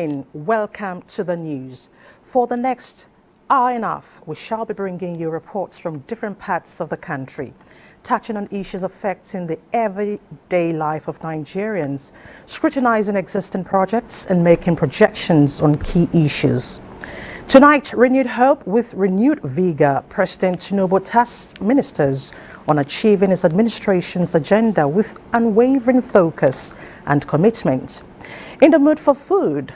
morning, welcome to the news. For the next hour and a half, we shall be bringing you reports from different parts of the country, touching on issues affecting the everyday life of Nigerians, scrutinizing existing projects and making projections on key issues. Tonight, renewed hope with renewed vigor, President Tinubu tasked ministers on achieving his administration's agenda with unwavering focus and commitment. In the mood for food,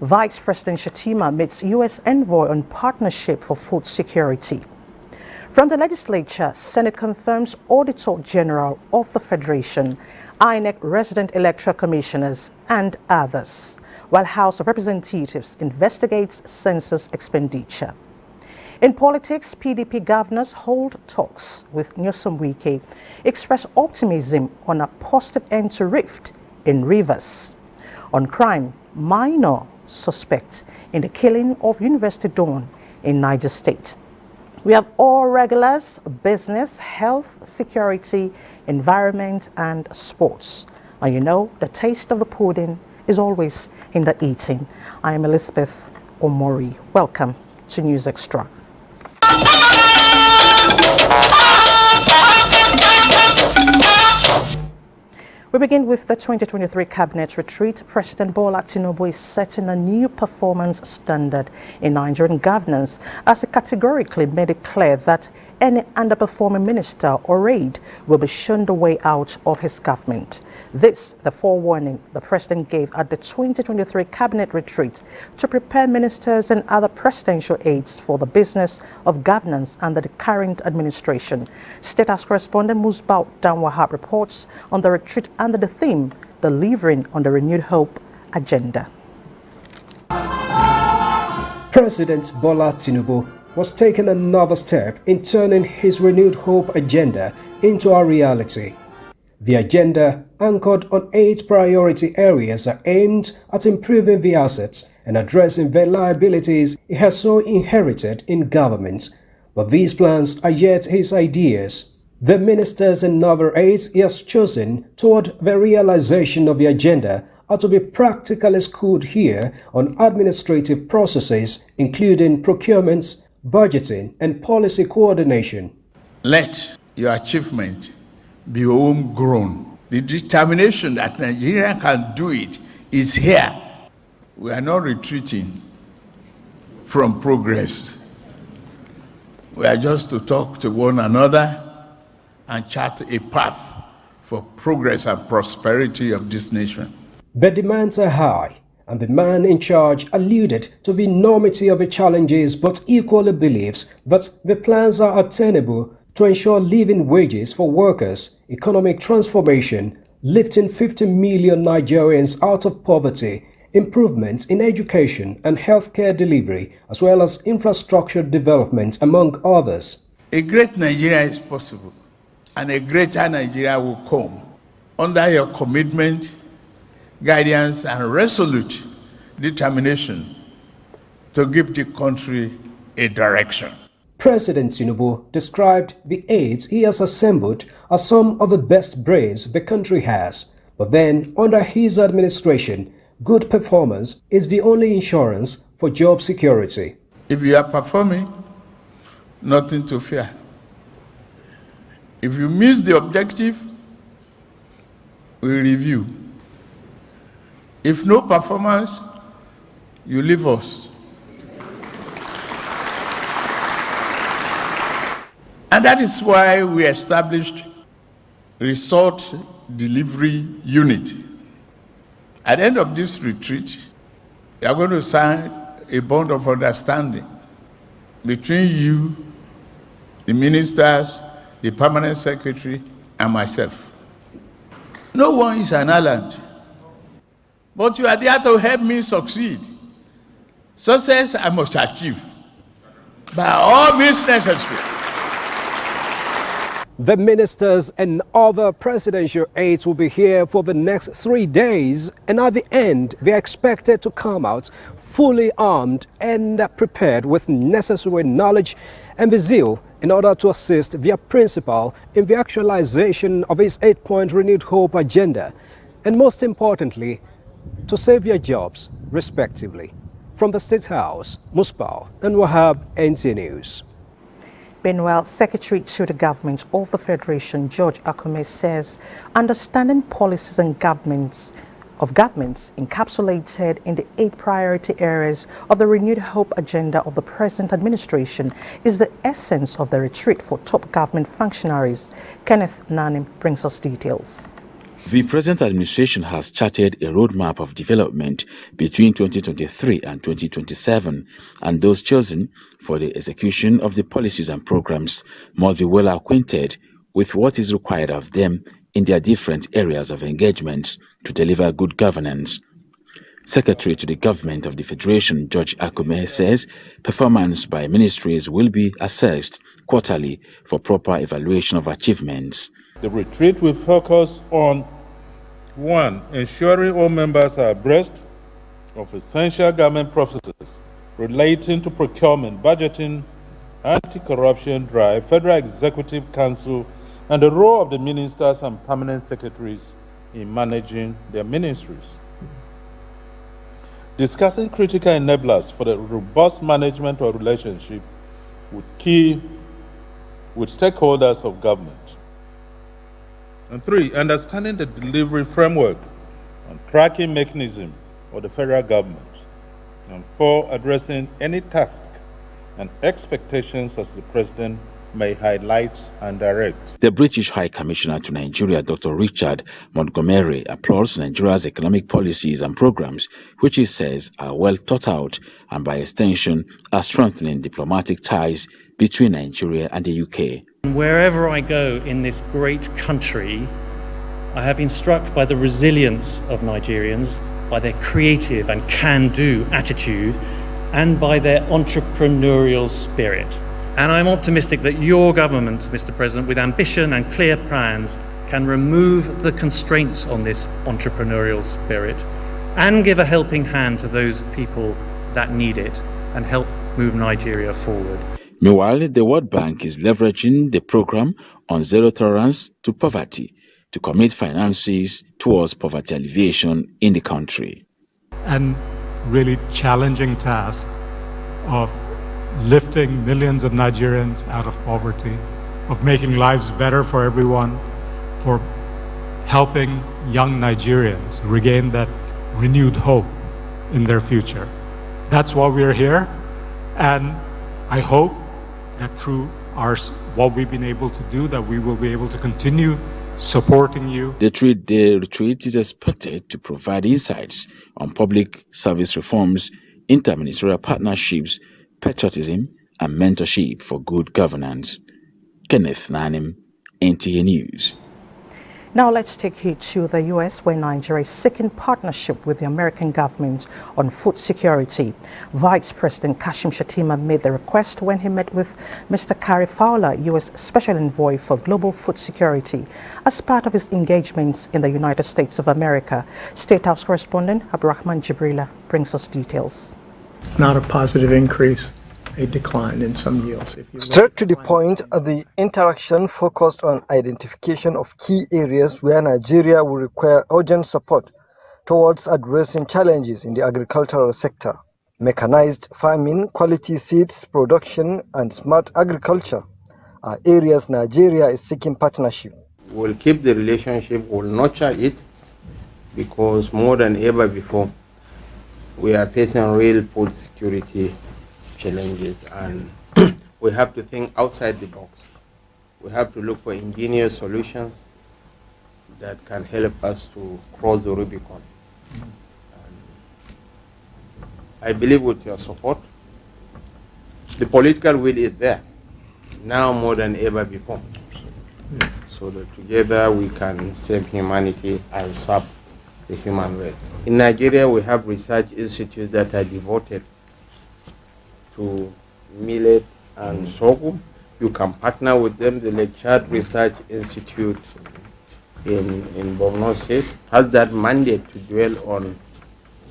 Vice President Shettima meets U.S. envoy on partnership for food security. From the legislature, Senate confirms Auditor General of the Federation, INEC resident electoral commissioners, and others, while House of Representatives investigates census expenditure. In politics, PDP governors hold talks with Nyesom Wike, express optimism on a positive end to rift in Rivers. On crime, minor suspect in the killing of University Dawn in Niger State. We have all regulars: business, health, security, environment, and sports. And you know, the taste of the pudding is always in the eating. I am Elizabeth Omori. Welcome to News Extra. We begin with the 2023 Cabinet Retreat. President Bola Tinubu is setting a new performance standard in Nigerian governance as he categorically made it clear that any underperforming minister or aide will be shown the way out of his government. This, the forewarning the president gave at the 2023 Cabinet Retreat to prepare ministers and other presidential aides for the business of governance under the current administration. State House correspondent Musbau Danwahab reports on the retreat under the theme, delivering on the renewed hope agenda. President Bola Tinubu was taking another step in turning his renewed hope agenda into a reality. The agenda, anchored on 8 priority areas, are aimed at improving the assets and addressing the liabilities he has so inherited in government. But these plans are yet his ideas. The ministers and other aides he has chosen toward the realization of the agenda are to be practically schooled here on administrative processes, including procurements, budgeting, and policy coordination. Let your achievement be homegrown. The determination that Nigeria can do it is here. We are not retreating from progress. We are just to talk to one another and chart a path for progress and prosperity of this nation. The demands are high, and the man in charge alluded to the enormity of the challenges but equally believes that the plans are attainable to ensure living wages for workers, economic transformation, lifting 50 million Nigerians out of poverty, improvements in education and healthcare delivery, as well as infrastructure development, among others. A great Nigeria is possible, and a greater Nigeria will come under your commitment, guidance, and resolute determination to give the country a direction. President Tinubu described the aides he has assembled as some of the best brains the country has. But then, under his administration, good performance is the only insurance for job security. If you are performing, nothing to fear. If you miss the objective, we review. If no performance, you leave us. And that is why we established Resort Delivery Unit. At the end of this retreat, we are going to sign a bond of understanding between you, the ministers, the permanent secretary, and myself. No one is an island, but you are there to help me succeed. Success I must achieve by all means necessary. The ministers and other presidential aides will be here for the next 3 days, and at the end, they are expected to come out fully armed and prepared with necessary knowledge and the zeal in order to assist their principal in the actualization of his 8-point renewed hope agenda. And most importantly, to save their jobs, respectively. From the State House, Musbao and Wahab, NTA News. Meanwhile, Secretary to the Government of the Federation, George Akume, says understanding policies and governments encapsulated in the 8 priority areas of the renewed hope agenda of the present administration is the essence of the retreat for top government functionaries. Kenneth Nanim brings us details. The present administration has charted a roadmap of development between 2023 and 2027, and those chosen for the execution of the policies and programs must be well acquainted with what is required of them in their different areas of engagement to deliver good governance. Secretary to the Government of the Federation, George Akume, says performance by ministries will be assessed quarterly for proper evaluation of achievements. The retreat will focus on 1. Ensuring all members are abreast of essential government processes relating to procurement, budgeting, anti-corruption drive, Federal Executive Council, and the role of the ministers and permanent secretaries in managing their ministries. Discussing critical enablers for the robust management of relationship with stakeholders of government. And 3, understanding the delivery framework and tracking mechanism of the federal government. And 4, addressing any task and expectations as the President may highlight and direct. The British High Commissioner to Nigeria, Dr. Richard Montgomery, applauds Nigeria's economic policies and programs, which he says are well thought out and by extension are strengthening diplomatic ties between Nigeria and the UK. Wherever I go in this great country, I have been struck by the resilience of Nigerians, by their creative and can-do attitude, and by their entrepreneurial spirit. And I'm optimistic that your government, Mr. President, with ambition and clear plans, can remove the constraints on this entrepreneurial spirit and give a helping hand to those people that need it and help move Nigeria forward. Meanwhile, the World Bank is leveraging the program on zero tolerance to poverty to commit finances towards poverty alleviation in the country. And really challenging task of lifting millions of Nigerians out of poverty, of making lives better for everyone, for helping young Nigerians regain that renewed hope in their future. That's why we're here, and I hope that through what we've been able to do, that we will be able to continue supporting you. The retreat is expected to provide insights on public service reforms, interministerial partnerships, patriotism, and mentorship for good governance. Kenneth Nanim, NTA News. Now let's take you to the U.S., where Nigeria is seeking partnership with the American government on food security. Vice President Kashim Shettima made the request when he met with Mr. Kari Fowler, U.S. Special Envoy for Global Food Security, as part of his engagements in the United States of America. State House correspondent Abdurrahman Jibrila brings us details. Not a positive increase, a decline in some yields. Straight to the point, the interaction focused on identification of key areas where Nigeria will require urgent support towards addressing challenges in the agricultural sector. Mechanized farming, quality seeds, production, and smart agriculture are areas Nigeria is seeking partnership. We'll keep the relationship, we'll nurture it, because more than ever before, we are facing real food security challenges, and we have to think outside the box. We have to look for ingenious solutions that can help us to cross the Rubicon. I believe with your support, the political will is there, now more than ever before. So that together we can save humanity and serve the human race. In Nigeria, we have research institutes that are devoted to millet and sorghum. You can partner with them. The Lecture Research Institute in Borno State has that mandate to dwell on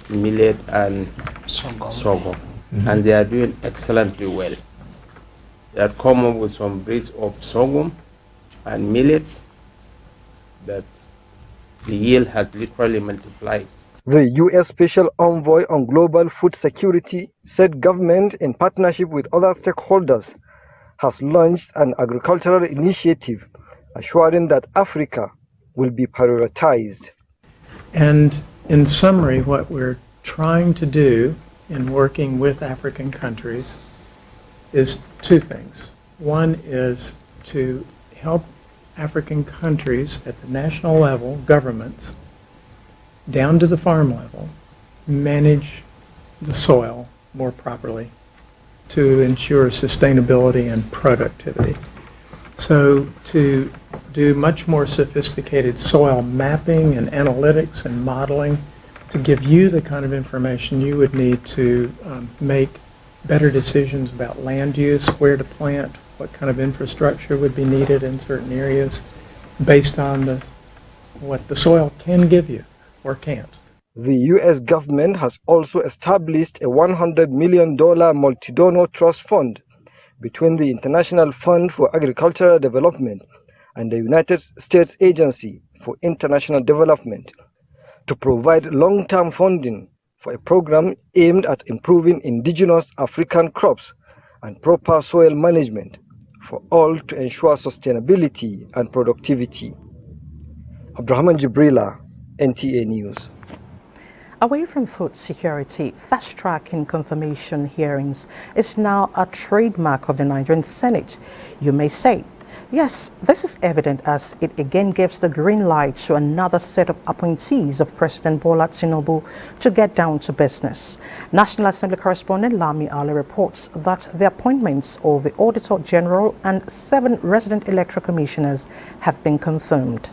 millet and sorghum. And they are doing excellently well. They have come up with some breeds of sorghum and millet that the yield has literally multiplied The U.S. Special Envoy on Global Food Security said government, in partnership with other stakeholders, has launched an agricultural initiative assuring that Africa will be prioritized. And in summary, what we're trying to do in working with African countries is two things. One is to help African countries at the national level, governments, down to the farm level, manage the soil more properly to ensure sustainability and productivity. So to do much more sophisticated soil mapping and analytics and modeling to give you the kind of information you would need to make better decisions about land use, where to plant, what kind of infrastructure would be needed in certain areas based on what the soil can give you or can't. The U.S. government has also established a $100 million multi-donor trust fund between the International Fund for Agricultural Development and the United States Agency for International Development to provide long-term funding for a program aimed at improving indigenous African crops and proper soil management for all to ensure sustainability and productivity. Abdurrahman Jibrila, NTA News. Away from food security, fast-tracking confirmation hearings is now a trademark of the Nigerian Senate. You may say, yes, this is evident as it again gives the green light to another set of appointees of President Bola Tinubu to get down to business. National Assembly correspondent Lami Ali reports that the appointments of the Auditor General and 7 resident electoral commissioners have been confirmed.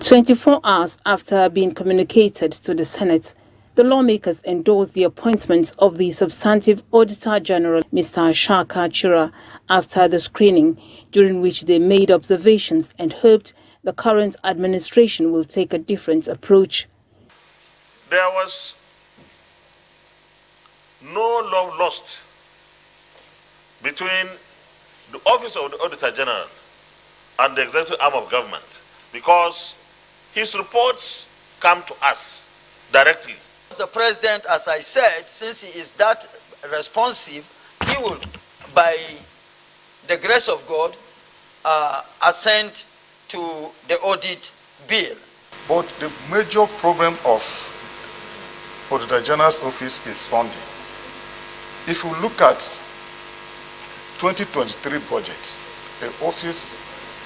24 hours after being communicated to the Senate, the lawmakers endorsed the appointment of the substantive Auditor General, Mr. Shaka Chira, after the screening, during which they made observations and hoped the current administration will take a different approach. There was no love lost between the Office of the Auditor General and the executive arm of government, because his reports come to us directly. The president, as I said, since he is that responsive, he will, by the grace of God, assent to the audit bill. But the major problem of Auditor General's office is funding. If you look at 2023 budget, the office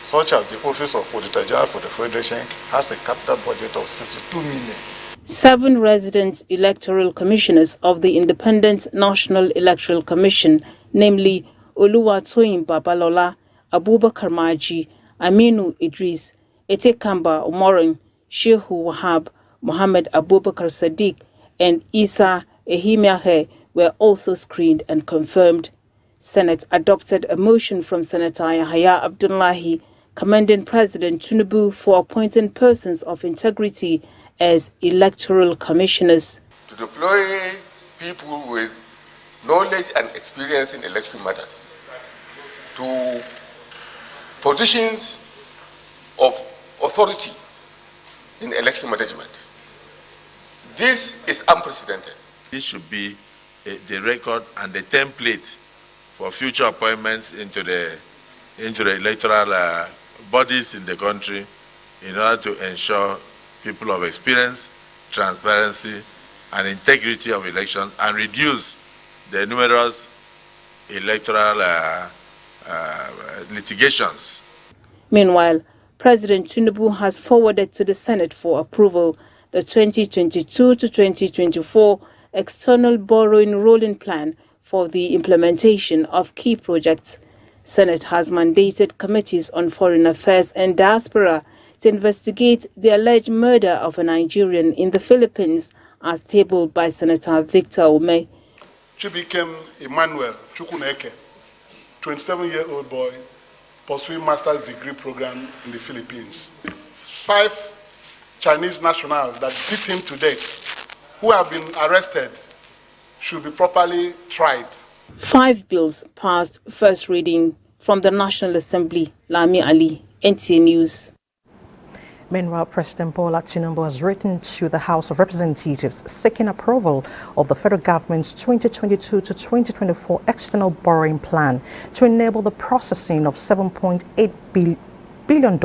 such as the Office of Auditor General for the Federation has a capital budget of 62 million. 7 resident electoral commissioners of the Independent National Electoral Commission, namely Oluwatoyin Babalola, Abubakar Maji, Aminu Idris, Etekamba Omorin, Shehu Wahab, Mohammed Abubakar Sadiq, and Isa Ehimiahe were also screened and confirmed. Senate adopted a motion from Senator Yahaya Abdullahi commending President Tinubu for appointing persons of integrity as electoral commissioners. To deploy people with knowledge and experience in electoral matters to positions of authority in election management. This is unprecedented. This should be the record and the template for future appointments into the electoral bodies in the country in order to ensure people of experience, transparency, and integrity of elections and reduce the numerous electoral litigations. Meanwhile, President Tinubu has forwarded to the Senate for approval the 2022 to 2024 external borrowing rolling plan for the implementation of key projects. Senate has mandated committees on foreign affairs and diaspora to investigate the alleged murder of a Nigerian in the Philippines, as tabled by Senator Victor Ume. Chibuikem Emmanuel Chukwuneke, 27-year-old boy, pursuing master's degree program in the Philippines. 5 Chinese nationals that beat him to death, who have been arrested, should be properly tried. 5 bills passed first reading from the National Assembly. Lami Ali, NTA News. Meanwhile, President Bola Tinubu has written to the House of Representatives seeking approval of the federal government's 2022 to 2024 external borrowing plan to enable the processing of $7.8 billion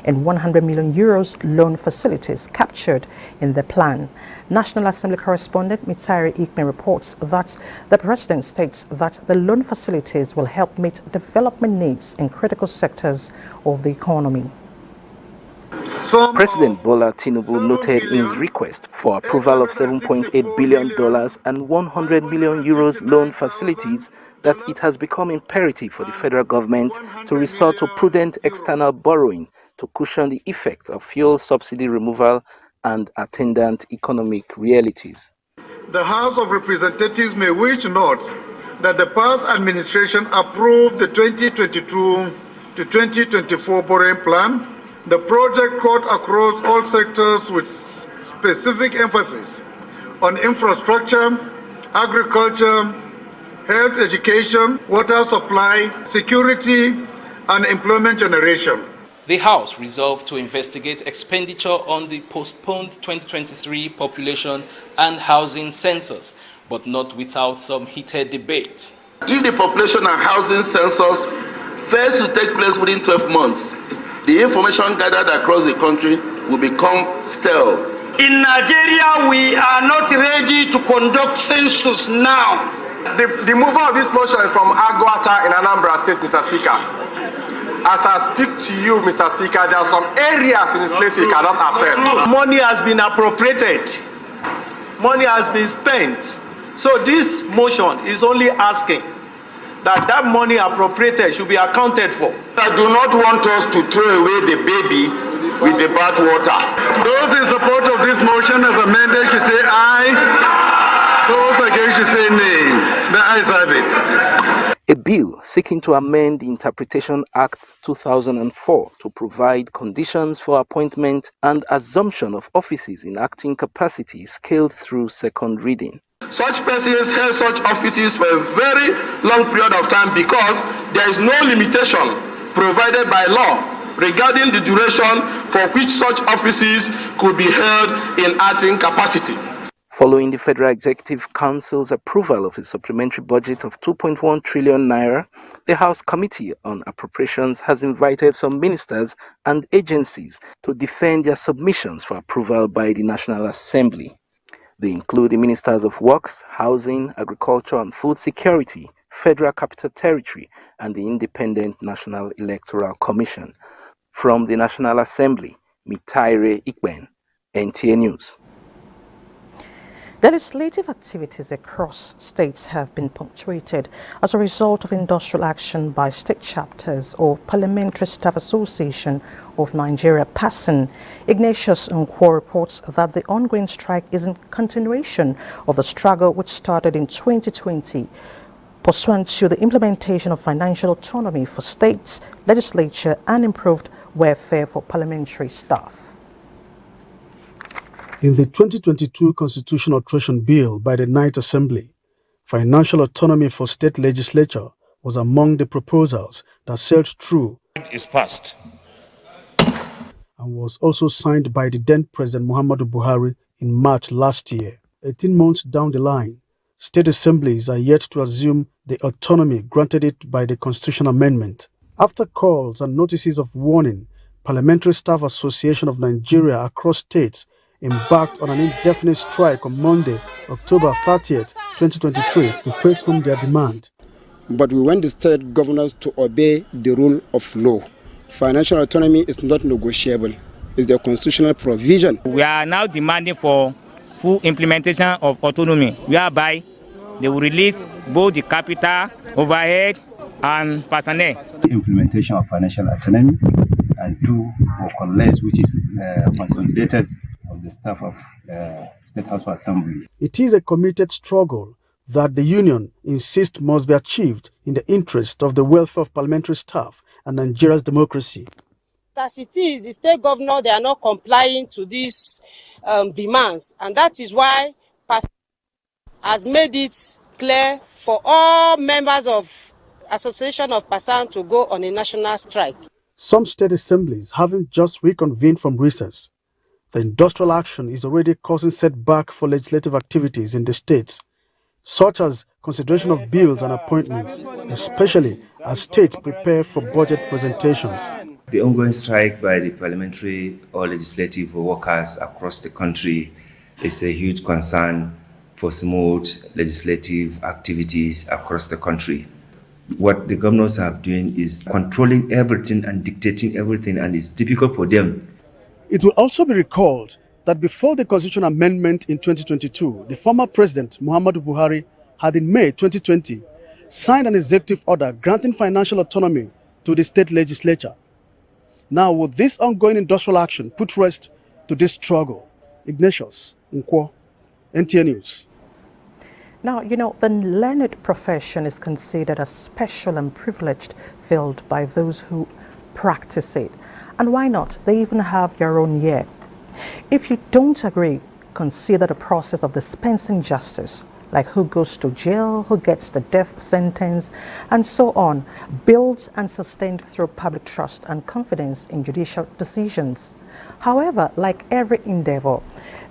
and 100 million euros loan facilities captured in the plan. National Assembly correspondent Mitari Ikme reports that the president states that the loan facilities will help meet development needs in critical sectors of the economy. President Bola Tinubu noted in his request for approval of $7.8 billion and 100 million euros loan facilities that it has become imperative for the federal government to resort to prudent external borrowing to cushion the effect of fuel subsidy removal and attendant economic realities. The House of Representatives may wish to note that the past administration approved the 2022 to 2024 borrowing plan. The project cut across all sectors with specific emphasis on infrastructure, agriculture, health, education, water supply, security, and employment generation. The House resolved to investigate expenditure on the postponed 2023 population and housing census, but not without some heated debate. If the population and housing census fails to take place within 12 months, the information gathered across the country will become stale. In Nigeria, we are not ready to conduct census now. The mover of this motion is from Ajaokuta in Anambra State, Mr. Speaker. As I speak to you, Mr. Speaker, there are some areas in this place he cannot access. Money has been appropriated. Money has been spent. So this motion is only asking that money appropriated should be accounted for. I do not want us to throw away the baby with the bathwater. Those in support of this motion as amended should say aye. Those against should say nay. The ayes have it. A bill seeking to amend the Interpretation Act 2004 to provide conditions for appointment and assumption of offices in acting capacity scaled through second reading. Such persons held such offices for a very long period of time because there is no limitation provided by law regarding the duration for which such offices could be held in acting capacity. Following the Federal Executive Council's approval of a supplementary budget of 2.1 trillion naira, the House Committee on Appropriations has invited some ministers and agencies to defend their submissions for approval by the National Assembly. They include the Ministers of Works, Housing, Agriculture and Food Security, Federal Capital Territory, and the Independent National Electoral Commission. From the National Assembly, Mitari Ikben, NTA News. The legislative activities across states have been punctuated as a result of industrial action by state chapters or Parliamentary Staff Association of Nigeria, PASSN. Ignatius Nkwo reports that the ongoing strike is in continuation of the struggle which started in 2020, pursuant to the implementation of financial autonomy for states, legislature, and improved welfare for parliamentary staff. In the 2022 Constitutional Alteration Bill by the Ninth Assembly, financial autonomy for state legislature was among the proposals that sailed through is passed and was also signed by the then President Muhammadu Buhari in March last year. 18 months down the line, state assemblies are yet to assume the autonomy granted it by the Constitutional Amendment. After calls and notices of warning, Parliamentary Staff Association of Nigeria across states embarked on an indefinite strike on Monday, October 30th, 2023, to press home their demand. But we want the state governors to obey the rule of law. Financial autonomy is not negotiable. It's the constitutional provision. We are now demanding for full implementation of autonomy, whereby they will release both the capital, overhead, and personnel. Implementation of financial autonomy, and two, or CONLES, which is consolidated of the staff of State House of Assembly. It is a committed struggle that the union insists must be achieved in the interest of the welfare of parliamentary staff and Nigeria's democracy. As it is, the state governor, they are not complying to these demands, and that is why PASSN has made it clear for all members of Association of PASSN to go on a national strike. Some state assemblies having just reconvened from recess. The industrial action is already causing setback for legislative activities in the states, such as consideration of bills and appointments, especially as states prepare for budget presentations. The ongoing strike by the parliamentary or legislative workers across the country is a huge concern for smooth legislative activities across the country. What the governors are doing is controlling everything and dictating everything, and it's difficult for them. It will also be recalled that before the constitution amendment in 2022, the former president, Muhammadu Buhari, had in May 2020 signed an executive order granting financial autonomy to the state legislature. Now, will this ongoing industrial action put rest to this struggle? Ignatius Nkwo, NTA News. Now, you know, the learned profession is considered a special and privileged field by those who practice it. And why not? They even have their own year. If you don't agree, consider the process of dispensing justice, like who goes to jail, who gets the death sentence, and so on, built and sustained through public trust and confidence in judicial decisions. However, like every endeavor,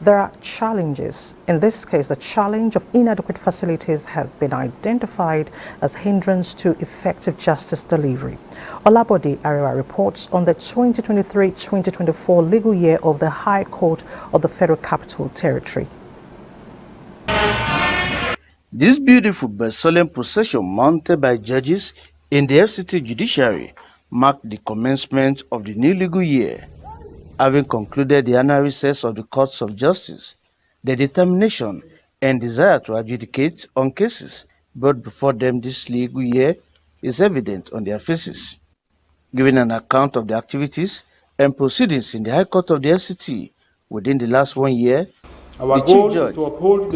there are challenges. In this case, the challenge of inadequate facilities have been identified as hindrance to effective justice delivery. Olabode Arewa reports on the 2023-2024 legal year of the High Court of the Federal Capital Territory. This beautiful but solemn procession mounted by judges in the FCT Judiciary marked the commencement of the new legal year. Having concluded the annual recess of the courts of justice, the determination and desire to adjudicate on cases brought before them this legal year is evident on their faces. Giving an account of the activities and proceedings in the High Court of the FCT within the last 1 year, the Chief Judge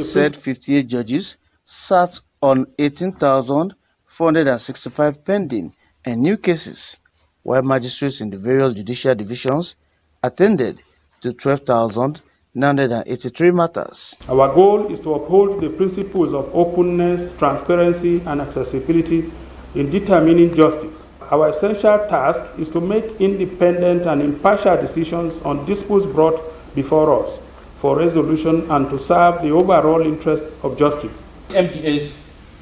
said 58 judges sat on 18,465 pending and new cases, while magistrates in the various judicial divisions attended to 12,983 matters. Our goal is to uphold the principles of openness, transparency, and accessibility in determining justice. Our essential task is to make independent and impartial decisions on disputes brought before us for resolution and to serve the overall interest of justice. MDAs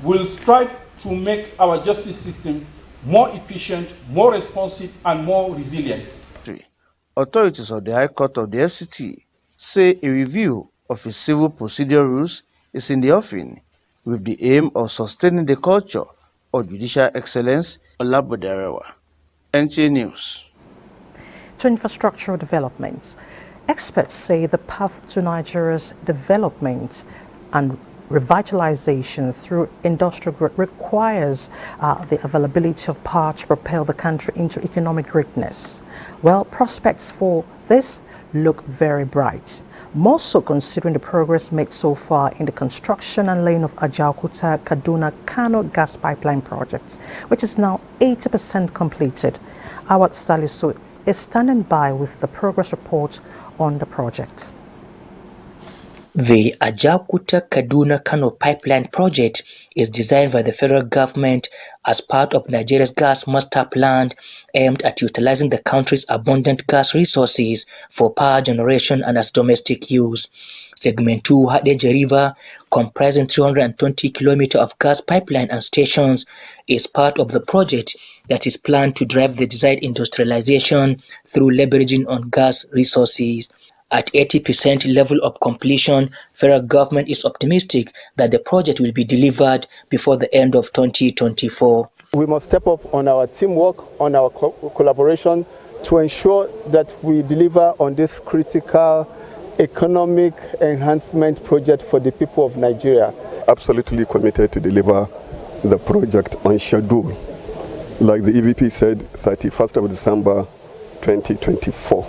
will strive to make our justice system more efficient, more responsive, and more resilient. Authorities of the High Court of the FCT say a review of its civil procedure rules is in the offing with the aim of sustaining the culture of judicial excellence. Olabode Arewa, NTA News. To infrastructural developments, experts say the path to Nigeria's development and revitalization through industrial growth requires the availability of power to propel the country into economic greatness. Well, prospects for this look very bright, more so considering the progress made so far in the construction and laying of Ajaokuta-Kaduna-Kano gas pipeline project, which is now 80% completed. Awad Salisu is standing by with the progress report on the project. The Ajaokuta-Kaduna-Kano pipeline project is designed by the federal government as part of Nigeria's gas master plan aimed at utilizing the country's abundant gas resources for power generation and as domestic use. Segment 2 Hadeja River, comprising 320 kilometers of gas pipeline and stations, is part of the project that is planned to drive the desired industrialization through leveraging on gas resources. At 80% level of completion, federal government is optimistic that the project will be delivered before the end of 2024. We must step up on our teamwork, on our collaboration to ensure that we deliver on this critical economic enhancement project for the people of Nigeria. Absolutely committed to deliver the project on schedule. Like the EVP said, 31st of December 2024.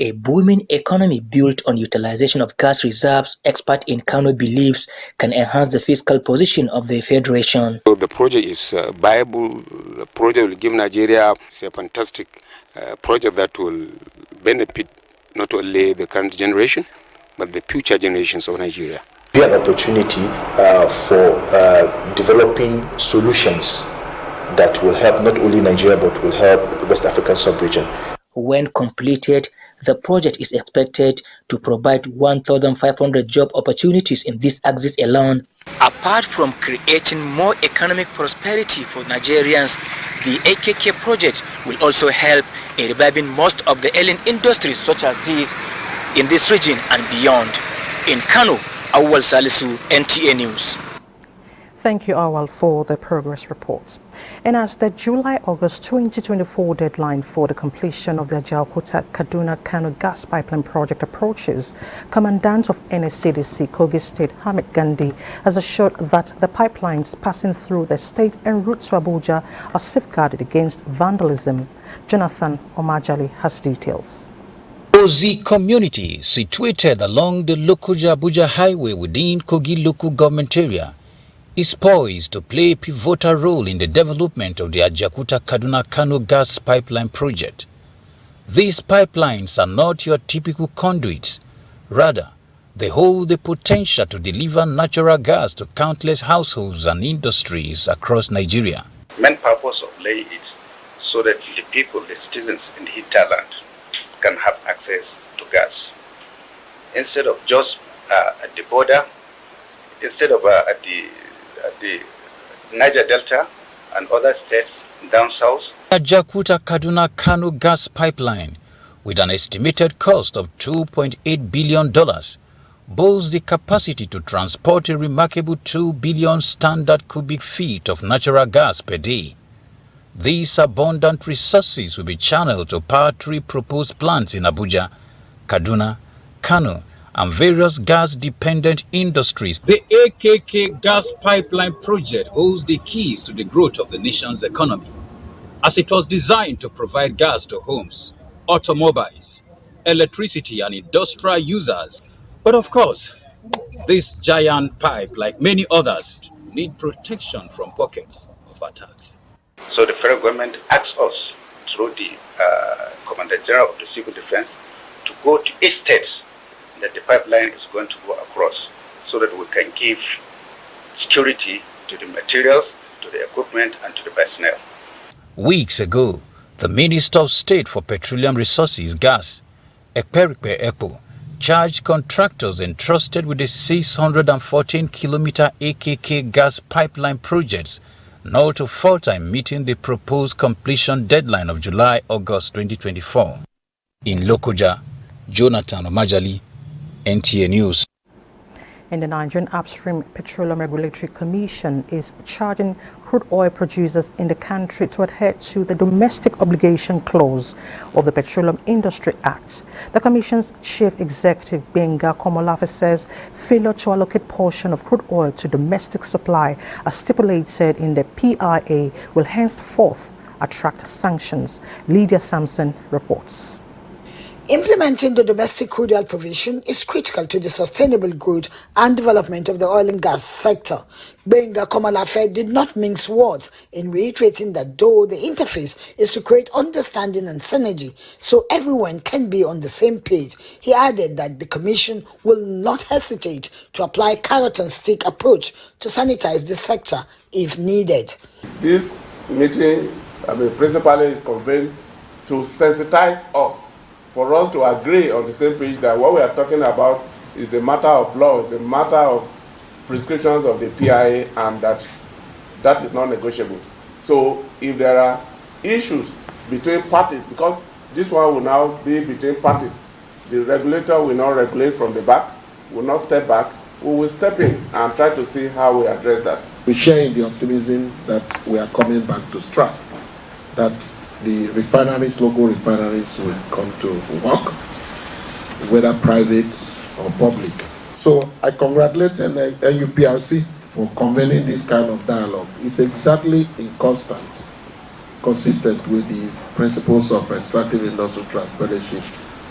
A booming economy built on utilization of gas reserves, expert in Kano believes can enhance the fiscal position of the Federation. So the project is viable. The project will give Nigeria a fantastic project that will benefit not only the current generation, but the future generations of Nigeria. We have an opportunity for developing solutions that will help not only Nigeria but will help the West African sub-region. When completed, the project is expected to provide 1,500 job opportunities in this axis alone. Apart from creating more economic prosperity for Nigerians, the AKK project will also help in reviving most of the ailing industries such as these in this region and beyond. In Kano, Awal Salisu, NTA News. Thank you, Awal, for the progress reports. And as the July-August 2024 deadline for the completion of the Ajaokuta-Kaduna-Kano gas pipeline project approaches, Commandant of NSCDC Kogi State Hamid Gandhi has assured that the pipelines passing through the state en route to Abuja are safeguarded against vandalism. Jonathan Omajali has details. Kogi community, situated along the Lokoja-Abuja highway within Kogi local government area, is poised to play a pivotal role in the development of the Ajaokuta-Kaduna-Kano gas pipeline project. These pipelines are not your typical conduits. Rather, they hold the potential to deliver natural gas to countless households and industries across Nigeria. Main purpose of laying it so that the people, the citizens in the hinterland can have access to gas. Instead of just at the border, instead of at the Niger Delta and other states down south. Ajaokuta-Kaduna-Kano gas pipeline, with an estimated cost of $2.8 billion, boasts the capacity to transport a remarkable 2 billion standard cubic feet of natural gas per day. These abundant resources will be channeled to power 3 proposed plants in Abuja, Kaduna, Kano, and various gas-dependent industries. The AKK gas pipeline project holds the keys to the growth of the nation's economy, as it was designed to provide gas to homes, automobiles, electricity, and industrial users. But of course, this giant pipe, like many others, need protection from pockets of attacks. So the federal government asks us, through the Commander General of the Civil Defense, to go to each state that the pipeline is going to go across, so that we can give security to the materials, to the equipment, and to the personnel. Weeks ago, the Minister of State for Petroleum Resources, Gas, Ekperikpe Ekpo, charged contractors entrusted with the 614-kilometer AKK gas pipeline projects not to falter in meeting the proposed completion deadline of July-August 2024. In Lokoja, Jonathan Omajali, NTA News. And the Nigerian Upstream Petroleum Regulatory Commission is charging crude oil producers in the country to adhere to the domestic obligation clause of the Petroleum Industry Act. The Commission's Chief Executive, Benga Komolafe, says failure to allocate portion of crude oil to domestic supply as stipulated in the PIA will henceforth attract sanctions. Lydia Sampson reports. Implementing the domestic crude oil provision is critical to the sustainable growth and development of the oil and gas sector. Benga Komolafe did not mince words in reiterating that though the interface is to create understanding and synergy so everyone can be on the same page, he added that the Commission will not hesitate to apply carrot and stick approach to sanitize the sector if needed. This meeting, principally is convened to sensitize us, for us to agree on the same page that what we are talking about is a matter of law, is a matter of prescriptions of the PIA, and that is not negotiable. So if there are issues between parties, because this one will now be between parties, the regulator will not regulate from the back, will not step back, we will step in and try to see how we address that. We share in the optimism that we are coming back to strike, that the refineries, local refineries, will come to work, whether private or public. So I congratulate NUPRC for convening this kind of dialogue. It's exactly consistent with the principles of extractive industrial transparency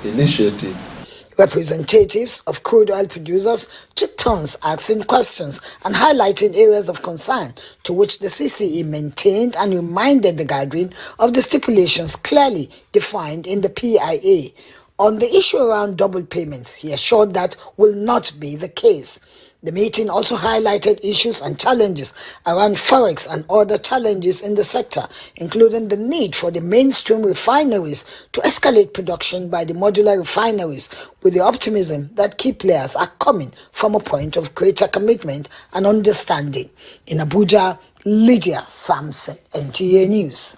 initiative. Representatives of crude oil producers took turns asking questions and highlighting areas of concern, to which the CCE maintained and reminded the gathering of the stipulations clearly defined in the PIA. On the issue around double payments, he assured that will not be the case. The meeting also highlighted issues and challenges around forex and other challenges in the sector, including the need for the mainstream refineries to escalate production by the modular refineries, with the optimism that key players are coming from a point of greater commitment and understanding. In Abuja, Lydia Samson, NTA News.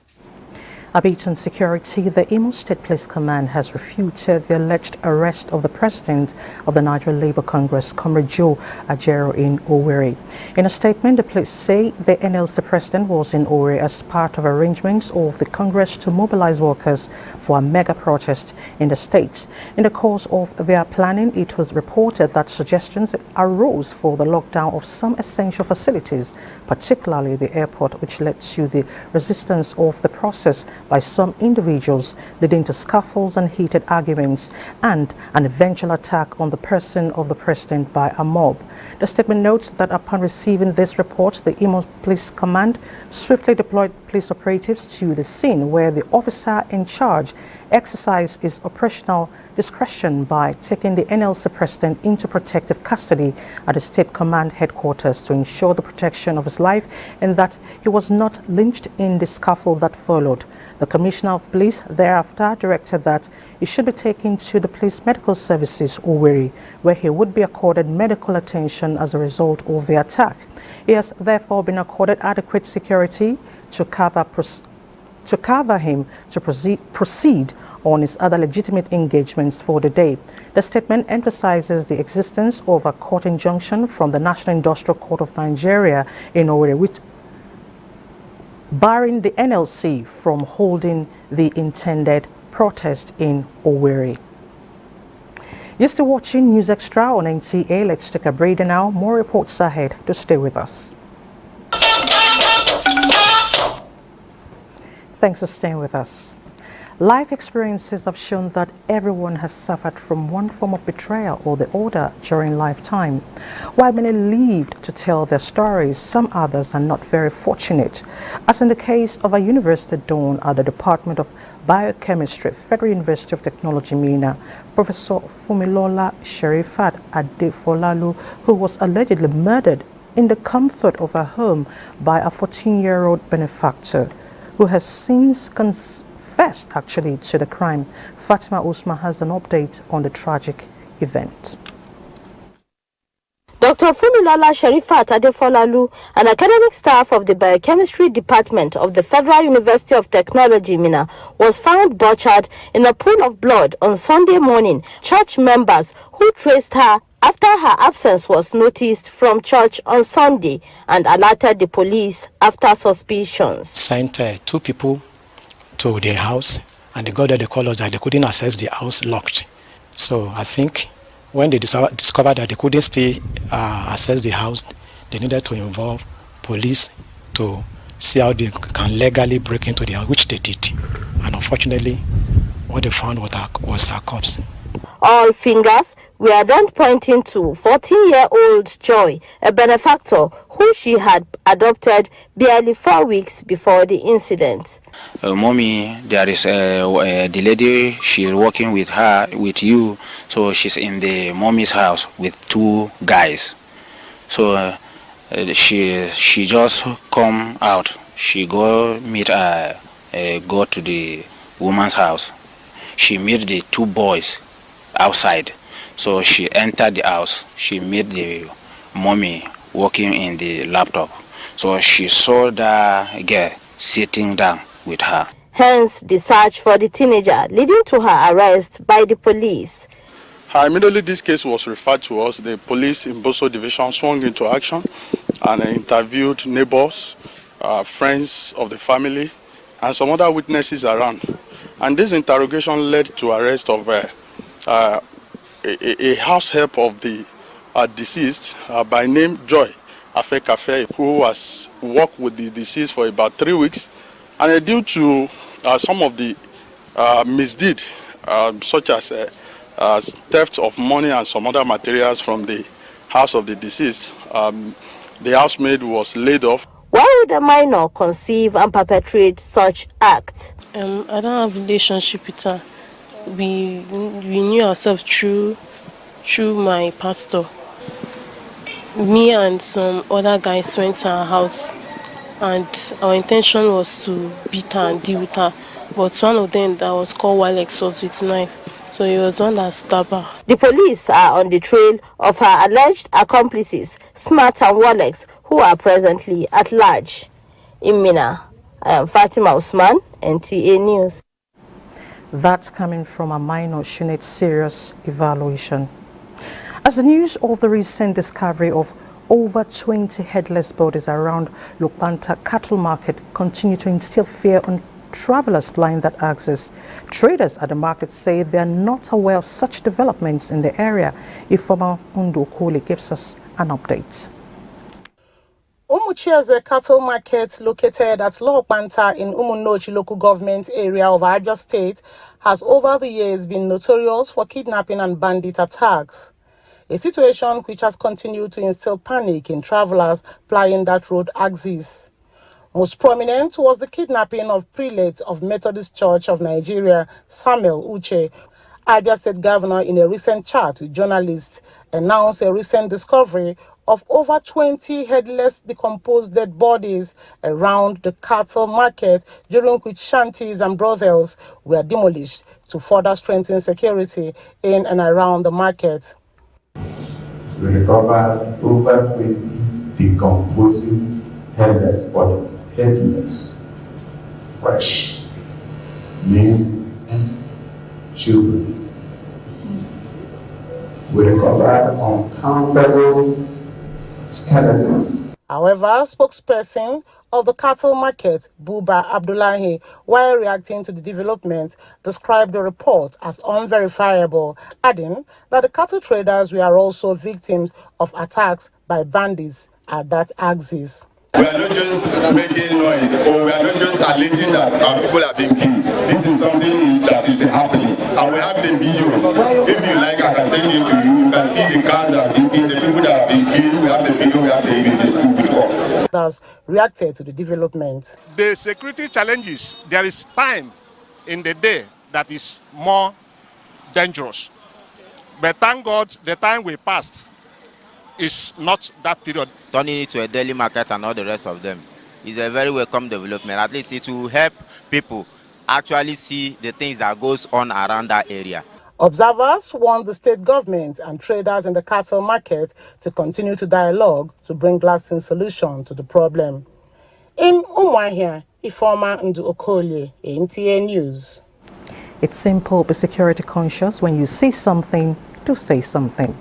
A bit on security, the Imo State Police Command has refuted the alleged arrest of the president of the Niger Labour Congress, Comrade Joe Ajero, in Owerri. In a statement, the police say the NLC president was in Owerri as part of arrangements of the Congress to mobilize workers for a mega protest in the state. In the course of their planning, it was reported that suggestions arose for the lockdown of some essential facilities, particularly the airport, which led to the resistance of the process by some individuals, leading to scuffles and heated arguments and an eventual attack on the person of the president by a mob. The statement notes that upon receiving this report, the Imo Police Command swiftly deployed police operatives to the scene, where the officer in charge exercised his operational discretion by taking the NLC president into protective custody at the state command headquarters to ensure the protection of his life and that he was not lynched in the scuffle that followed. The Commissioner of Police thereafter directed that he should be taken to the Police Medical Services, Owerri, where he would be accorded medical attention as a result of the attack. He has therefore been accorded adequate security to cover him to proceed on his other legitimate engagements for the day. The statement emphasizes the existence of a court injunction from the National Industrial Court of Nigeria in Owerri, which barring the NLC from holding the intended protest in Owerri. You're still watching News Extra on NTA. Let's take a break now. More reports ahead. To stay with us. Thanks for staying with us. Life experiences have shown that everyone has suffered from one form of betrayal or the other during lifetime. While many lived to tell their stories, some others are not very fortunate, as in the case of a university don at the Department of Biochemistry, Federal University of Technology, Minna, Professor Fumilola Sherifat Adefolalu, who was allegedly murdered in the comfort of her home by a 14-year-old benefactor, who has since confessed actually to the crime. Fatima Usman has an update on the tragic event. Dr. Fumilola Sherifat Adefolalu, an academic staff of the Biochemistry Department of the Federal University of Technology, Minna, was found butchered in a pool of blood on Sunday morning. Church members who traced her after her absence was noticed from church on Sunday and alerted the police after suspicions. Sent two people to their house, and they got there, they called us that they couldn't access the house, locked. So I think when they discovered that they couldn't still access the house, they needed to involve police to see how they can legally break into the house, which they did. And unfortunately, what they found was her corpse. All fingers were then pointing to 14-year-old Joy, a benefactor who she had adopted barely 4 weeks before the incident. Mommy, there is the lady, she's working with you, so she's in the mommy's house with two guys. So she just come out. She go go to the woman's house. She meet the two boys outside. So she entered the house. She met the mommy working in the laptop. So she saw the girl sitting down with her. Hence the search for the teenager, leading to her arrest by the police. Immediately this case was referred to us. The police in Boso Division swung into action and interviewed neighbors, friends of the family, and some other witnesses around. And this interrogation led to arrest of a house help of the deceased by name Joy Afekafe, who has worked with the deceased for about 3 weeks. And due to some of the misdeed, such as theft of money and some other materials from the house of the deceased, the housemaid was laid off. Why would a minor conceive and perpetrate such acts? I don't have a relationship with her. We knew ourselves through my pastor. Me and some other guys went to her house, and our intention was to beat her and deal with her. But one of them that was called Walex was with knife, so he was the one that stabbed her. The police are on the trail of her alleged accomplices, Smart and Walex, who are presently at large. In Mina, I am Fatima Usman, NTA News. That's coming from a minor she needs serious evaluation. As the news of the recent discovery of over 20 headless bodies around Lukbanta cattle market continue to instill fear on travelers plying that access, traders at the market say they are not aware of such developments in the area. Informer Undu Okoli gives us an update. Umuchiaze cattle market, located at Lukbanta in Umunochi local government area of Abuja State, has over the years been notorious for kidnapping and bandit attacks. A situation which has continued to instill panic in travelers plying that road axis. Most prominent was the kidnapping of prelate of Methodist Church of Nigeria, Samuel Uche. Abia State Governor, in a recent chat with journalists, announced a recent discovery of over 20 headless, decomposed dead bodies around the cattle market, during which shanties and brothels were demolished to further strengthen security in and around the market. We recovered over 20 decomposing headless bodies, fresh, men, children. We recovered uncountable skeletons. However, spokesperson of the cattle market, Buba Abdullahi, while reacting to the development, described the report as unverifiable, adding that the cattle traders were also victims of attacks by bandits at that axis. We are not just making noise, or we are not just alleging that our people are being killed. This is something that is happening, and we have the videos. If you like, I can send it to you. You can see the cars that are being killed, the people that are being killed. We have the video, we have the images to put off. Thus, reacted to the development. The security challenges, there is time in the day that is more dangerous. But thank God, the time we passed is not that period. Turning it to a daily market and all the rest of them is a very welcome development. At least it will help people actually see the things that goes on around that area. Observers want the state government and traders in the cattle market to continue to dialogue to bring lasting solution to the problem. In Umuahia, Ifeoma Ndu Okoli, NTA News. It's simple, be security conscious. When you see something, do say something.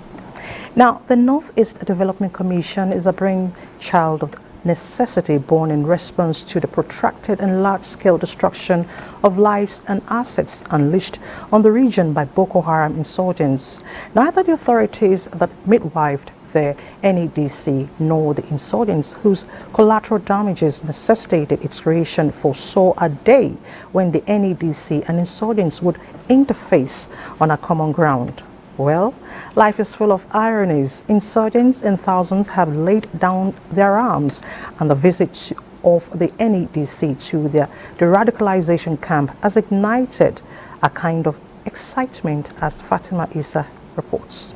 Now, the Northeast Development Commission is a brainchild of necessity born in response to the protracted and large-scale destruction of lives and assets unleashed on the region by Boko Haram insurgents. Neither the authorities that midwifed the NEDC nor the insurgents whose collateral damages necessitated its creation foresaw a day when the NEDC and insurgents would interface on a common ground. Well, life is full of ironies. Insurgents in thousands have laid down their arms, and the visit of the NEDC to the radicalization camp has ignited a kind of excitement, as Fatima Isa reports.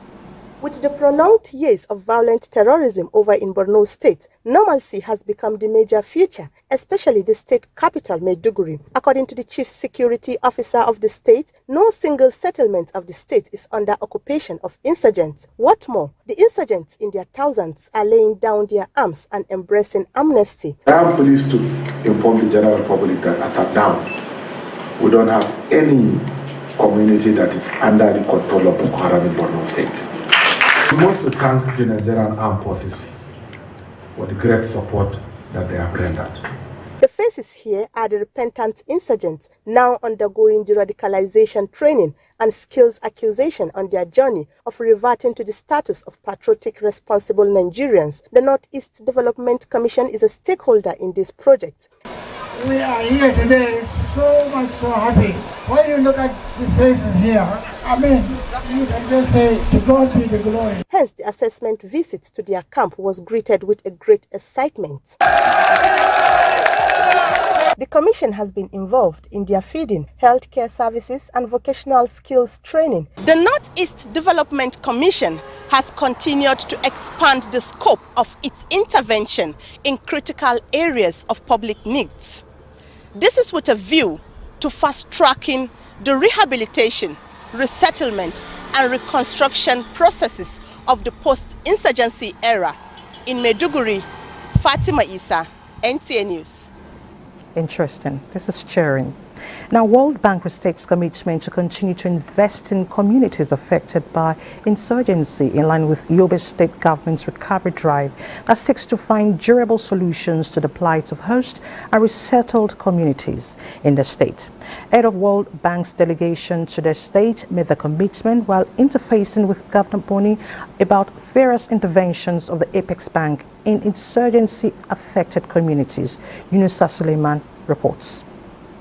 With the prolonged years of violent terrorism over in Borno State, normalcy has become the major feature, especially the state capital, Maiduguri. According to the chief security officer of the state, no single settlement of the state is under occupation of insurgents. What more, the insurgents in their thousands are laying down their arms and embracing amnesty. I am pleased to inform the general public that as of now, we don't have any community that is under the control of Boko Haram in Borno State. We want to thank the Nigerian Armed Forces for the great support that they have rendered. The faces here are the repentant insurgents now undergoing the radicalization training and skills acquisition on their journey of reverting to the status of patriotic, responsible Nigerians. The Northeast Development Commission is a stakeholder in this project. We are here today so happy. When you look at the faces here, I mean, you can just say, to God be the glory. Hence, the assessment visit to their camp was greeted with a great excitement. The commission has been involved in their feeding, healthcare services and vocational skills training. The Northeast Development Commission has continued to expand the scope of its intervention in critical areas of public needs. This is with a view to fast-tracking the rehabilitation, resettlement and reconstruction processes of the post-insurgency era. In Maiduguri, Fatima Isa, NTA News. Interesting. This is cheering. Now, World Bank restates commitment to continue to invest in communities affected by insurgency in line with Yobe State Government's recovery drive that seeks to find durable solutions to the plight of host and resettled communities in the state. Head of World Bank's delegation to the state made the commitment while interfacing with Governor Boni about various interventions of the Apex Bank in insurgency-affected communities. Yunusa Suleiman reports.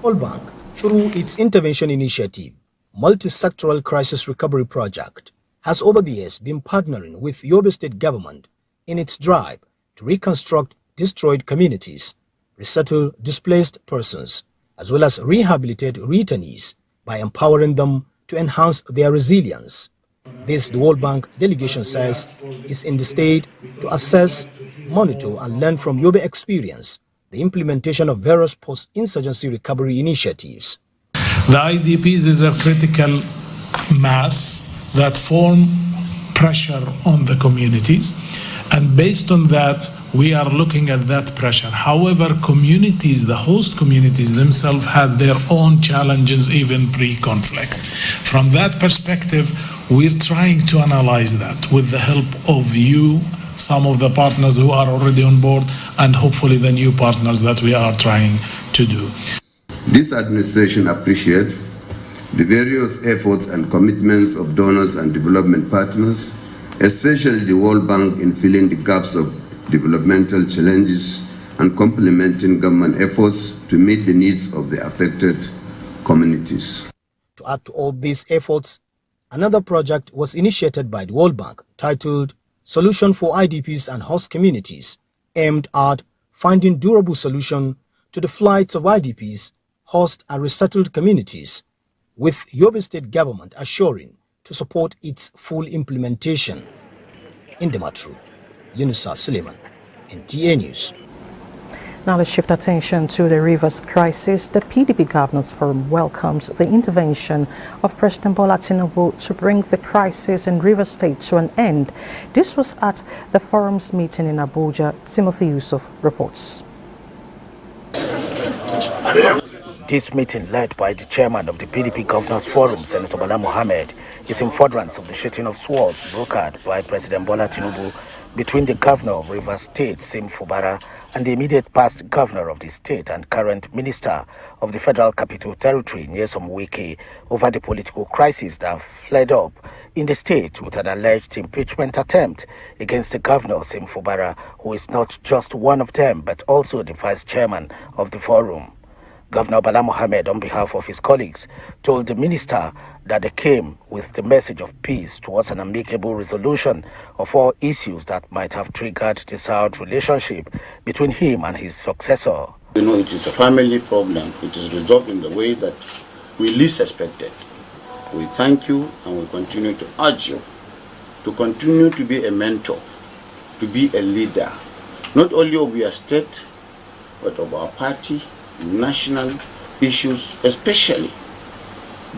World Bank, through its intervention initiative, Multi-Sectoral Crisis Recovery Project, has over the years been partnering with Yobe State Government in its drive to reconstruct destroyed communities, resettle displaced persons, as well as rehabilitate returnees by empowering them to enhance their resilience. This, the World Bank delegation says, is in the state to assess, monitor and learn from Yobe experience the implementation of various post-insurgency recovery initiatives. The IDPs is a critical mass that form pressure on the communities, and based on that, we are looking at that pressure. However, communities, the host communities themselves had their own challenges even pre-conflict. From that perspective, we're trying to analyze that with the help of you, some of the partners who are already on board, and hopefully the new partners that we are trying to do. This administration appreciates the various efforts and commitments of donors and development partners, especially the World Bank in filling the gaps of developmental challenges and complementing government efforts to meet the needs of the affected communities. To add to all these efforts, another project was initiated by the World Bank titled Solution for IDPs and Host Communities, aimed at finding durable solution to the flights of IDPs, host and resettled communities, with Yobe State Government assuring to support its full implementation. In the Matru, Yunusa Suleiman, NTA News. Now let's shift attention to the Rivers crisis. The PDP Governors Forum welcomes the intervention of President Bola Tinubu to bring the crisis in Rivers State to an end. This was at the forum's meeting in Abuja. Timothy Yusuf reports. This meeting, led by the chairman of the PDP Governors Forum, Senator Bala Mohammed, is in furtherance of the shooting of swords brokered by President Bola Tinubu between the governor of Rivers State, Sim Fubara, and the immediate past governor of the state and current minister of the Federal Capital Territory, Nyesom Wike, over the political crisis that flared up in the state with an alleged impeachment attempt against the governor, Sim Fubara, who is not just one of them, but also the vice chairman of the forum. Governor Bala Mohammed, on behalf of his colleagues, told the minister that they came with the message of peace towards an amicable resolution of all issues that might have triggered the soured relationship between him and his successor. You know, it is a family problem. It is resolved in the way that we least expected. We thank you and we continue to urge you to continue to be a mentor, to be a leader, not only of your state, but of our party, national issues, especially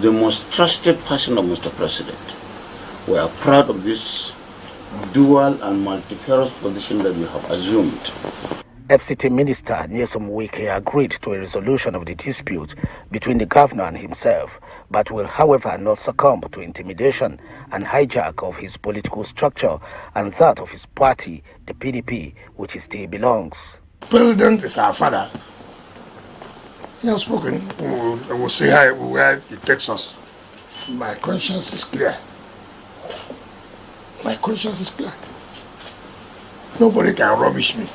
the most trusted person of Mr. President. We are proud of this dual and multifarious position that we have assumed. FCT Minister Nyesom Wike agreed to a resolution of the dispute between the governor and himself, but will, however, not succumb to intimidation and hijack of his political structure and that of his party, the PDP, which he still belongs. President is our father. He has spoken. We'll see where it takes us. My conscience is clear. My conscience is clear. Nobody can rubbish me.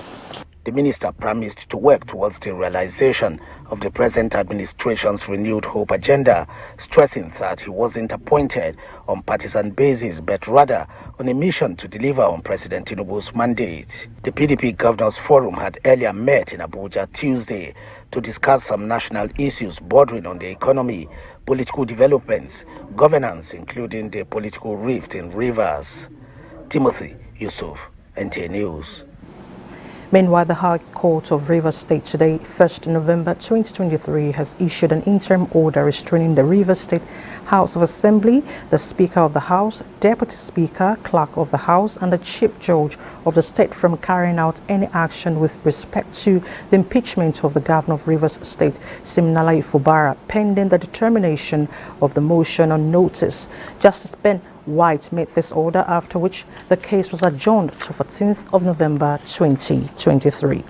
The minister promised to work towards the realization of the present administration's renewed hope agenda, stressing that he wasn't appointed on partisan basis, but rather on a mission to deliver on President Tinubu's mandate. The PDP Governors Forum had earlier met in Abuja Tuesday to discuss some national issues bordering on the economy, political developments, governance, including the political rift in Rivers. Timothy Yusuf, NTA News. Meanwhile, the High Court of Rivers State today, 1st November 2023, has issued an interim order restraining the Rivers State House of Assembly, the Speaker of the House, Deputy Speaker, Clerk of the House, and the Chief Judge of the state from carrying out any action with respect to the impeachment of the Governor of Rivers State, Siminalayi Fubara, pending the determination of the motion on notice. Justice Ben White made this order, after which the case was adjourned to 14th of November 2023.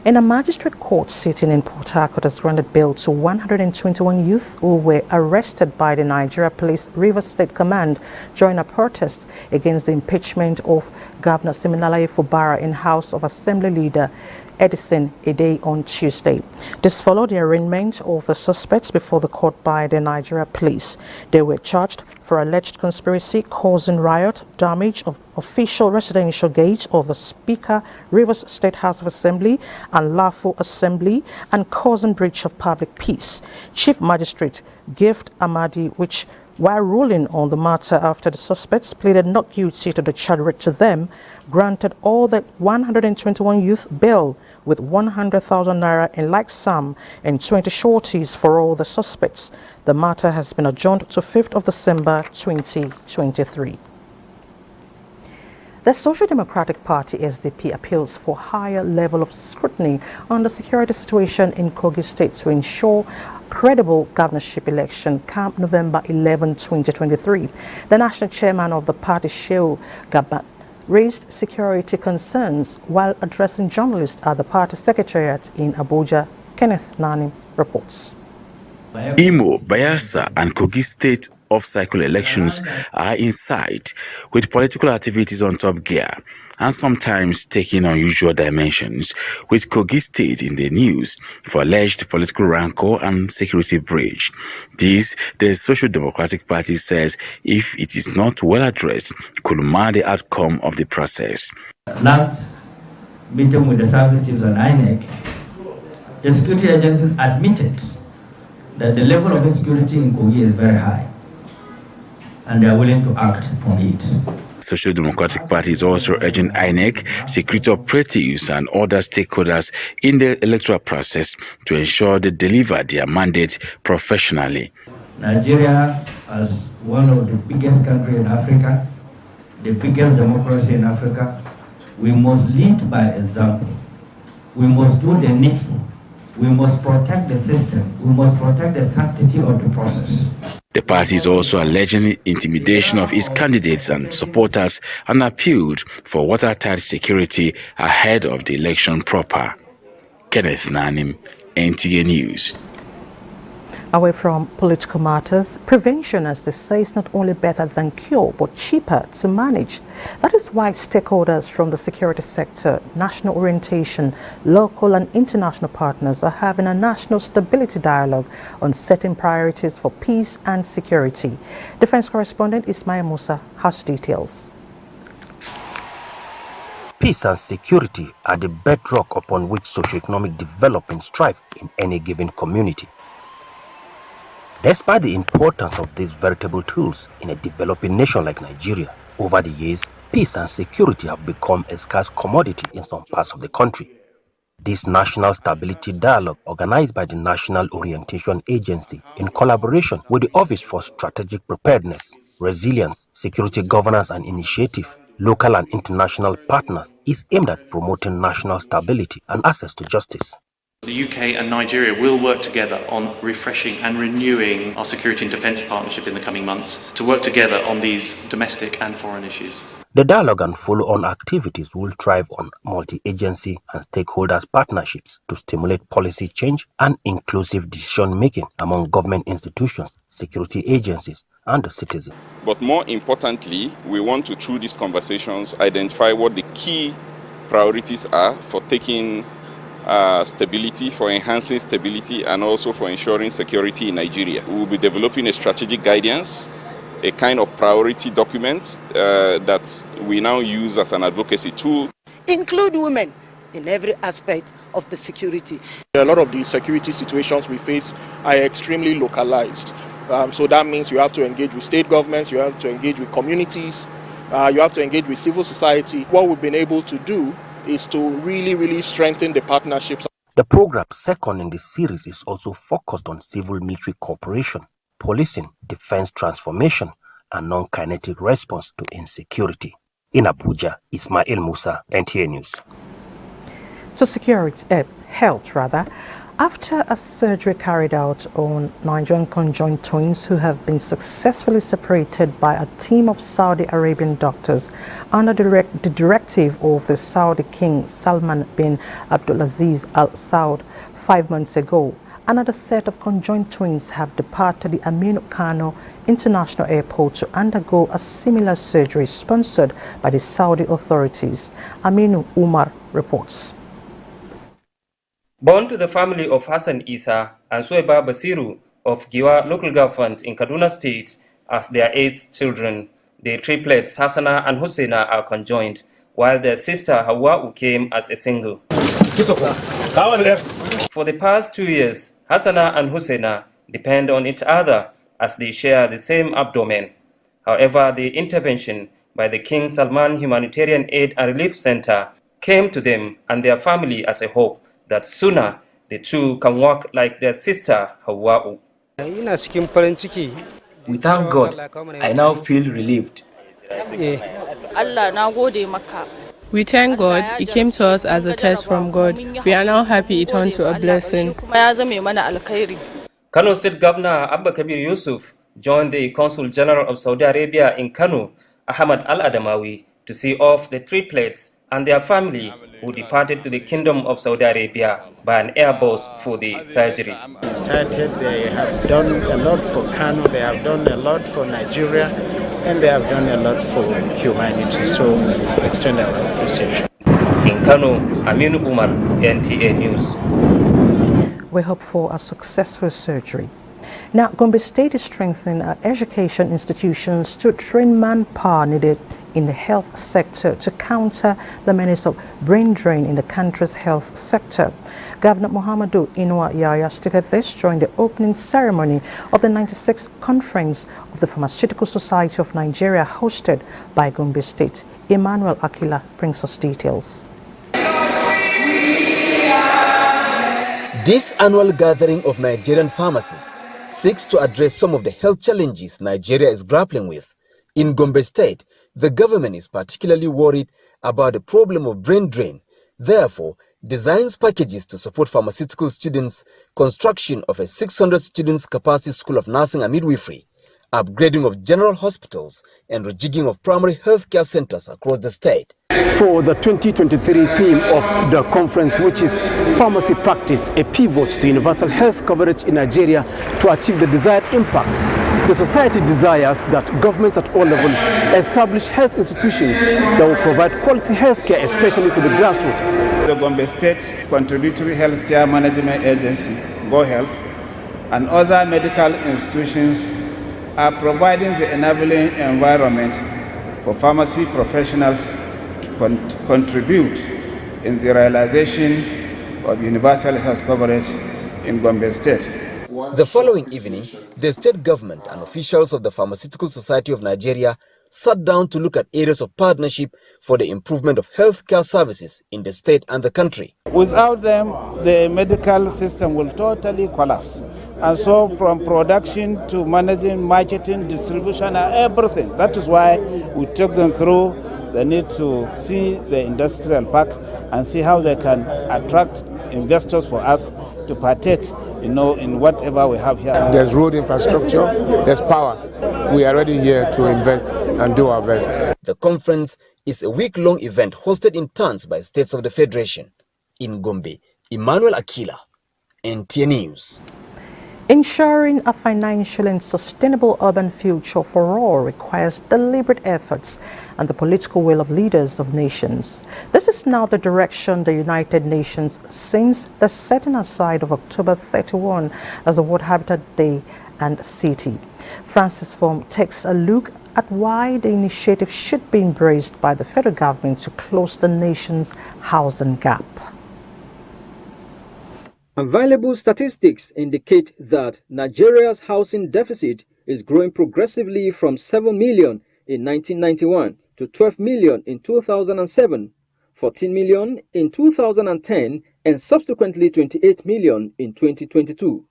And a magistrate court sitting in Port Harcourt has granted bail to 121 youth who were arrested by the Nigeria Police Rivers State Command during a protest against the impeachment of Governor Siminalayi Fubara in House of Assembly leader Edison Ede on Tuesday. This followed the arraignment of the suspects before the court by the Nigeria Police. They were charged for alleged conspiracy, causing riot, damage of official residential gate of the Speaker, Rivers State House of Assembly and lawful assembly, and causing breach of public peace. Chief Magistrate Gift Amadi, while ruling on the matter after the suspects pleaded not guilty to the charge read to them, granted all the 121 youth bail with 100,000 naira in like sum and 20 shorties for all the suspects. The matter has been adjourned to 5th of December 2023. The Social Democratic Party SDP appeals for higher level of scrutiny on the security situation in Kogi State to ensure credible governorship election come November 11, 2023. The national chairman of the party, Shehu Gaban, raised security concerns while addressing journalists at the party secretariat in Abuja. Kenneth Nani reports. Imo, Bayelsa and Kogi State off-cycle elections are in sight, with political activities on top gear and sometimes taking unusual dimensions, with Kogi State in the news for alleged political rancor and security breach. This, the Social Democratic Party says, if it is not well addressed, could mar the outcome of the process. Last meeting with the service chiefs and INEC, the security agencies admitted that the level of insecurity in Kogi is very high, and they are willing to act on it. Social Democratic Party is also urging INEC, security operatives and other stakeholders in the electoral process to ensure they deliver their mandate professionally. Nigeria, as one of the biggest countries in Africa, the biggest democracy in Africa, we must lead by example. We must do the needful. We must protect the system. We must protect the sanctity of the process. The party is also alleging intimidation of its candidates and supporters and appealed for watertight security ahead of the election proper. Kenneth Nanim, NTA News. Away from political matters, prevention, as they say, is not only better than cure, but cheaper to manage. That is why stakeholders from the security sector, national orientation, local and international partners are having a national stability dialogue on setting priorities for peace and security. Defense correspondent Ismail Musa has details. Peace and security are the bedrock upon which socio-economic development strive in any given community. Despite the importance of these veritable tools in a developing nation like Nigeria, over the years, peace and security have become a scarce commodity in some parts of the country. This National Stability Dialogue, organized by the National Orientation Agency in collaboration with the Office for Strategic Preparedness, Resilience, Security Governance and Initiative, local and international partners, is aimed at promoting national stability and access to justice. The UK and Nigeria will work together on refreshing and renewing our security and defence partnership in the coming months to work together on these domestic and foreign issues. The dialogue and follow-on activities will thrive on multi-agency and stakeholders partnerships to stimulate policy change and inclusive decision-making among government institutions, security agencies, and the citizen. But more importantly, we want to, through these conversations, identify what the key priorities are for taking stability, for enhancing stability, and also for ensuring security in Nigeria. We will be developing a strategic guidance, a kind of priority document that we now use as an advocacy tool. Include women in every aspect of the security. A lot of the security situations we face are extremely localized. So that means you have to engage with state governments, you have to engage with communities, you have to engage with civil society. What we've been able to do is to really strengthen the partnerships. The program, second in the series, is also focused on civil-military cooperation, policing, defense transformation, and non-kinetic response to insecurity. In Abuja, Ismail Musa, NTA News. To health, after a surgery carried out on Nigerian conjoined twins who have been successfully separated by a team of Saudi Arabian doctors under the directive of the Saudi King Salman bin Abdulaziz Al Saud 5 months ago, another set of conjoined twins have departed the Ajaokuta-Kaduna-Kano International Airport to undergo a similar surgery sponsored by the Saudi authorities. Aminu Umar reports. Born to the family of Hassan Isa and Sueba Basiru of Giwa local government in Kaduna State as their 8th children, the triplets Hassana and Husseina are conjoined, while their sister Hawa came as a single. For the past 2 years, Hassana and Husseina depend on each other as they share the same abdomen. However, the intervention by the King Salman Humanitarian Aid and Relief Center came to them and their family as a hope that sooner the two can walk like their sister Hawa. We thank God. I now feel relieved. We thank God. It came to us as a test from God. We are now happy it turned to a blessing. Kano State Governor Abba Kabir Yusuf joined the Consul General of Saudi Arabia in Kano, Ahmad Al-Adamawi, to see off the triplets and their family who departed to the Kingdom of Saudi Arabia by an airbus for the surgery. They have done a lot for Kano, they have done a lot for Nigeria, and they have done a lot for humanity. So we extend our appreciation. In Kano, Aminu Umar, NTA News. We hope for a successful surgery. Now, Gombe State is strengthening our education institutions to train manpower needed in the health sector to counter the menace of brain drain in the country's health sector. Governor Muhammadu Inuwa Yahya stated this during the opening ceremony of the 96th Conference of the Pharmaceutical Society of Nigeria hosted by Gombe State. Emmanuel Akila brings us details. This annual gathering of Nigerian pharmacists seeks to address some of the health challenges Nigeria is grappling with. In Gombe State, the government is particularly worried about the problem of brain drain, therefore designs packages to support pharmaceutical students, construction of a 600 students capacity school of nursing and midwifery, upgrading of general hospitals, and rejigging of primary healthcare centers across the state. For the 2023 theme of the conference, which is Pharmacy Practice, a pivot to universal health coverage in Nigeria to achieve the desired impact, the society desires that governments at all levels establish health institutions that will provide quality health care, especially to the grassroots. The Gombe State Contributory Healthcare Management Agency, Go Health, and other medical institutions are providing the enabling environment for pharmacy professionals to contribute in the realization of universal health coverage in Gombe State. The following evening, the state government and officials of the Pharmaceutical Society of Nigeria sat down to look at areas of partnership for the improvement of healthcare services in the state and the country. Without them, the medical system will totally collapse. And so from production to managing, marketing, distribution, and everything. That is why we took them through the need to see the industrial park and see how they can attract investors for us to partake in whatever we have here. There's road infrastructure, there's power. We are ready here to invest and do our best. The conference is a week-long event hosted in turns by states of the Federation. In Gombe, Emmanuel Akila, NTA News. Ensuring a financial and sustainable urban future for all requires deliberate efforts and the political will of leaders of nations. This is now the direction the United Nations since the setting aside of October 31 as the World Habitat Day and City. Francis Form takes a look at why the initiative should be embraced by the federal government to close the nation's housing gap. Available statistics indicate that Nigeria's housing deficit is growing progressively from 7 million in 1991 to 12 million in 2007, 14 million in 2010, and subsequently 28 million in 2022.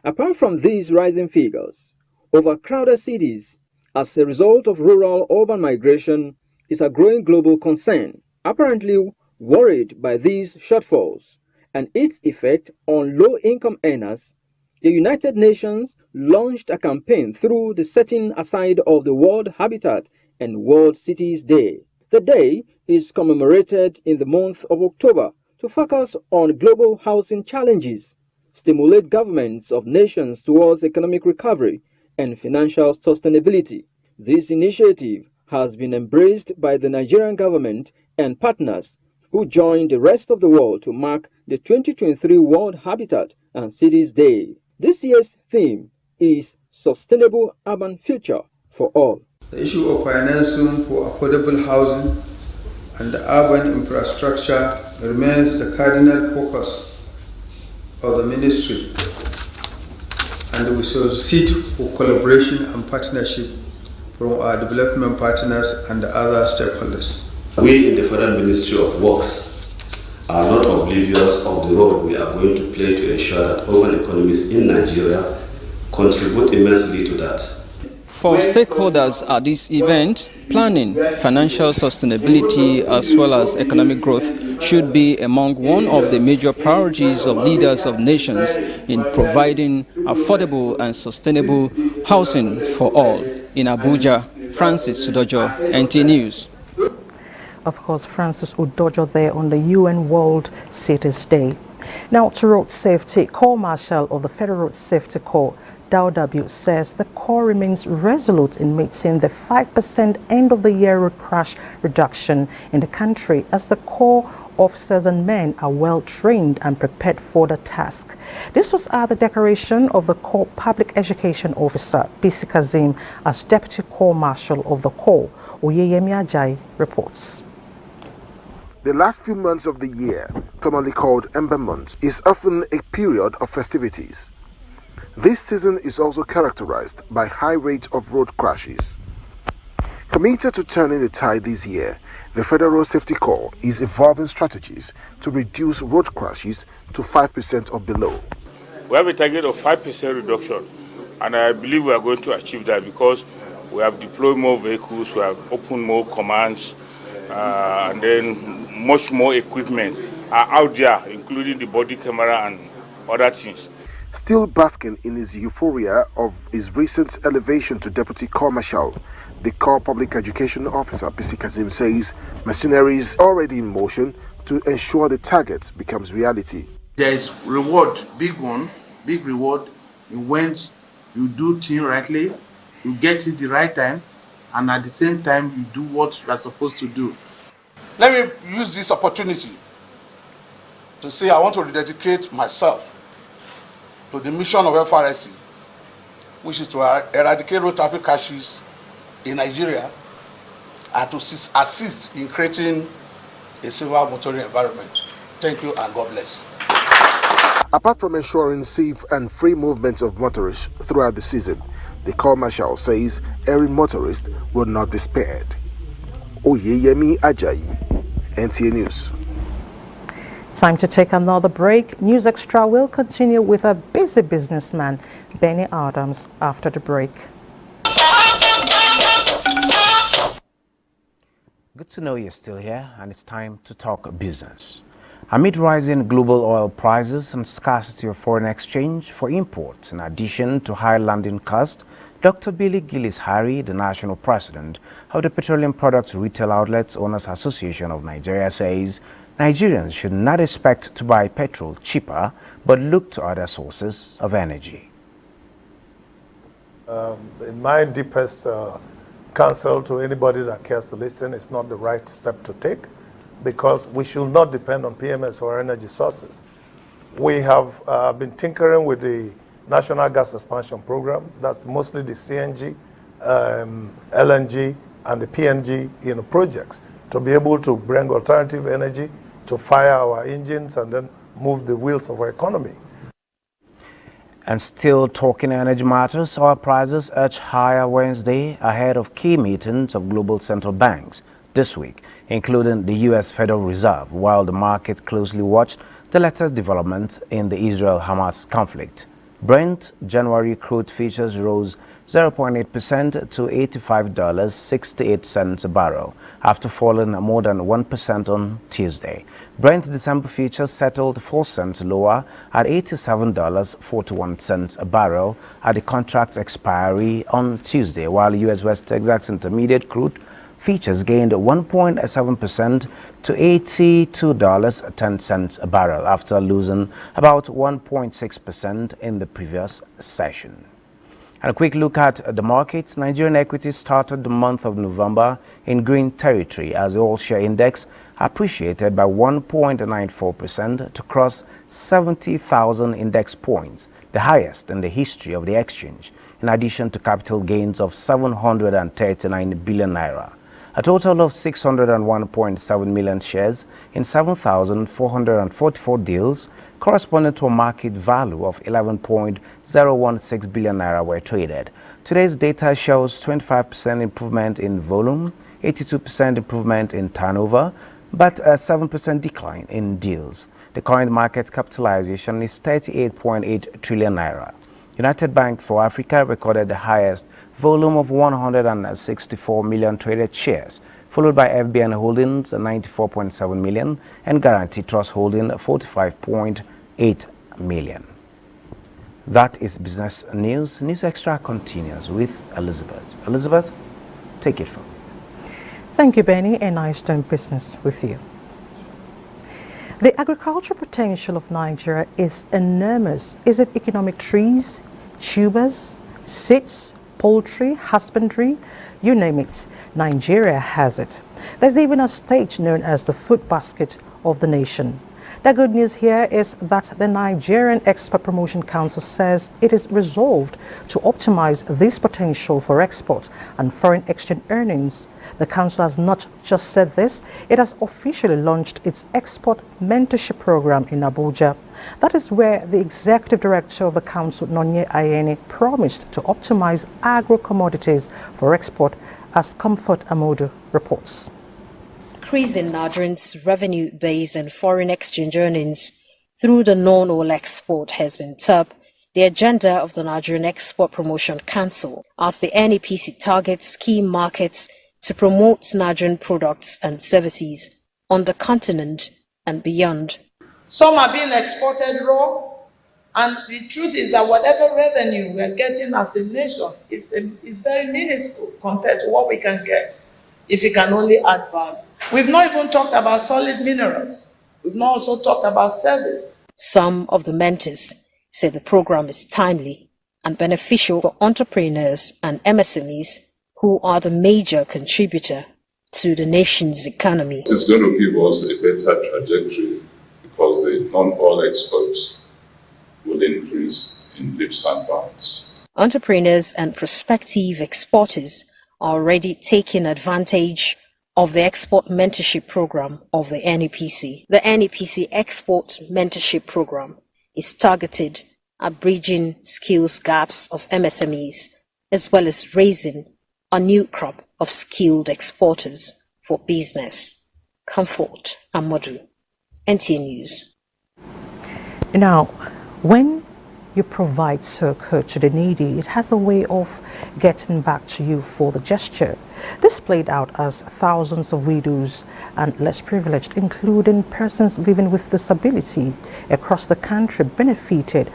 Apart from these rising figures, overcrowded cities as a result of rural-urban migration is a growing global concern, apparently worried by these shortfalls and its effect on low-income earners. The United Nations launched a campaign through the setting aside of the World Habitat and World Cities Day. The day is commemorated in the month of October to focus on global housing challenges, stimulate governments of nations towards economic recovery and financial sustainability. This initiative has been embraced by the Nigerian government and partners who joined the rest of the world to mark the 2023 World Habitat and Cities Day. This year's theme is Sustainable Urban Future for All. The issue of financing for affordable housing and the urban infrastructure remains the cardinal focus of the ministry, and we solicit for collaboration and partnership from our development partners and other stakeholders. We in the Federal Ministry of Works are not oblivious of the role we are going to play to ensure that urban economies in Nigeria contribute immensely to that. For stakeholders at this event, planning, financial sustainability as well as economic growth should be among one of the major priorities of leaders of nations in providing affordable and sustainable housing for all. In Abuja, Francis Udojo, NTA News. Of course, Francis Udojo there on the UN World Cities Day. Now to road safety, Corps Marshal of the Federal Road Safety Corps, W says the Corps remains resolute in meeting the 5% end-of-the-year road crash reduction in the country as the Corps officers and men are well trained and prepared for the task. This was at the declaration of the Corps Public Education Officer, Bisi Kazim, as Deputy Corps Marshal of the Corps. Oyeyemi Ajayi reports. The last few months of the year, commonly called Ember Months, is often a period of festivities. This season is also characterized by high rate of road crashes. Committed to turning the tide this year, the Federal Road Safety Corps is evolving strategies to reduce road crashes to 5% or below. We have a target of 5% reduction, and I believe we are going to achieve that because we have deployed more vehicles, we have opened more commands, and then much more equipment are out there, including the body camera and other things. Still basking in his euphoria of his recent elevation to Deputy Corps Marshal, the Corps Public Education Officer, Bisi Kazim, says machinery is already in motion to ensure the target becomes reality. There is reward, big one, big reward in when you do things rightly, you get it the right time, and at the same time you do what you are supposed to do. Let me use this opportunity to say I want to rededicate myself to the mission of FRSC, which is to eradicate road traffic crashes in Nigeria and to assist in creating a safer motoring environment. Thank you and God bless. Apart from ensuring safe and free movement of motorists throughout the season, the Corps Marshal says erring motorists will not be spared. Oyeyemi Ajayi, NTA News. Time to take another break. News Extra will continue with a busy businessman, Benny Adams, after the break. Good to know you're still here, and it's time to talk business. Amid rising global oil prices and scarcity of foreign exchange for imports, in addition to high landing costs, Dr. Billy Gillis-Harry, the national president of the Petroleum Products Retail Outlets Owners Association of Nigeria, says Nigerians should not expect to buy petrol cheaper, but look to other sources of energy. In my deepest counsel to anybody that cares to listen, it's not the right step to take, because we should not depend on PMS for energy sources. We have been tinkering with the National Gas Expansion Program. That's mostly the CNG, LNG, and the PNG projects to be able to bring alternative energy to fire our engines and then move the wheels of our economy. And still talking energy matters, oil prices edged higher Wednesday ahead of key meetings of global central banks this week, including the U.S. Federal Reserve, while the market closely watched the latest developments in the Israel-Hamas conflict. Brent January crude futures rose 0.8% to $85.68 a barrel after falling more than 1% on Tuesday. Brent December futures settled 4 cents lower at $87.41 a barrel at the contract's expiry on Tuesday, while U.S. West Texas Intermediate crude futures gained 1.7% to $82.10 a barrel after losing about 1.6% in the previous session. And a quick look at the markets. Nigerian equities started the month of November in green territory as the all-share index appreciated by 1.94% to cross 70,000 index points, the highest in the history of the exchange, in addition to capital gains of 739 billion naira. A total of 601.7 million shares in 7,444 deals, corresponding to a market value of 11.016 billion naira, were traded. Today's data shows 25% improvement in volume, 82% improvement in turnover, but a 7% decline in deals. The current market capitalization is 38.8 trillion naira. United Bank for Africa recorded the highest volume of 164 million traded shares, followed by FBN Holdings 94.7 million and Guarantee Trust Holding 45.8 million. That is business news. News Extra continues with Elizabeth. Elizabeth, take it from. Thank you, Benny, and nice doing business with you. The agricultural potential of Nigeria is enormous. Is it economic trees, tubers, seeds, poultry, husbandry? You name it, Nigeria has it. There's even a state known as the food basket of the nation. The good news here is that the Nigerian Export Promotion Council says it is resolved to optimize this potential for export and foreign exchange earnings. The council has not just said this, it has officially launched its export mentorship program in Abuja. That is where the executive director of the council, Nonye Ayeni, promised to optimize agro-commodities for export, as Comfort Amodu reports. Increasing Nigerians' revenue base and foreign exchange earnings through the non-oil export has been top the agenda of the Nigerian Export Promotion Council, as the NEPC targets key markets to promote Nigerian products and services on the continent and beyond. Some are being exported raw, and the truth is that whatever revenue we are getting as a nation is very minuscule compared to what we can get if we can only add value. We've not even talked about solid minerals. We've not also talked about service. Some of the mentors say the program is timely and beneficial for entrepreneurs and MSMEs who are the major contributor to the nation's economy. It's going to give us a better trajectory because the non-oil exports will increase in leaps and bounds. Entrepreneurs and prospective exporters are already taking advantage of the Export Mentorship Program of the NEPC. The NEPC Export Mentorship Program is targeted at bridging skills gaps of MSMEs, as well as raising a new crop of skilled exporters for business. Comfort Amodu, NTA News. Now, when you provide succor to the needy, it has a way of getting back to you for the gesture. This played out as thousands of widows and less privileged, including persons living with disability across the country, benefited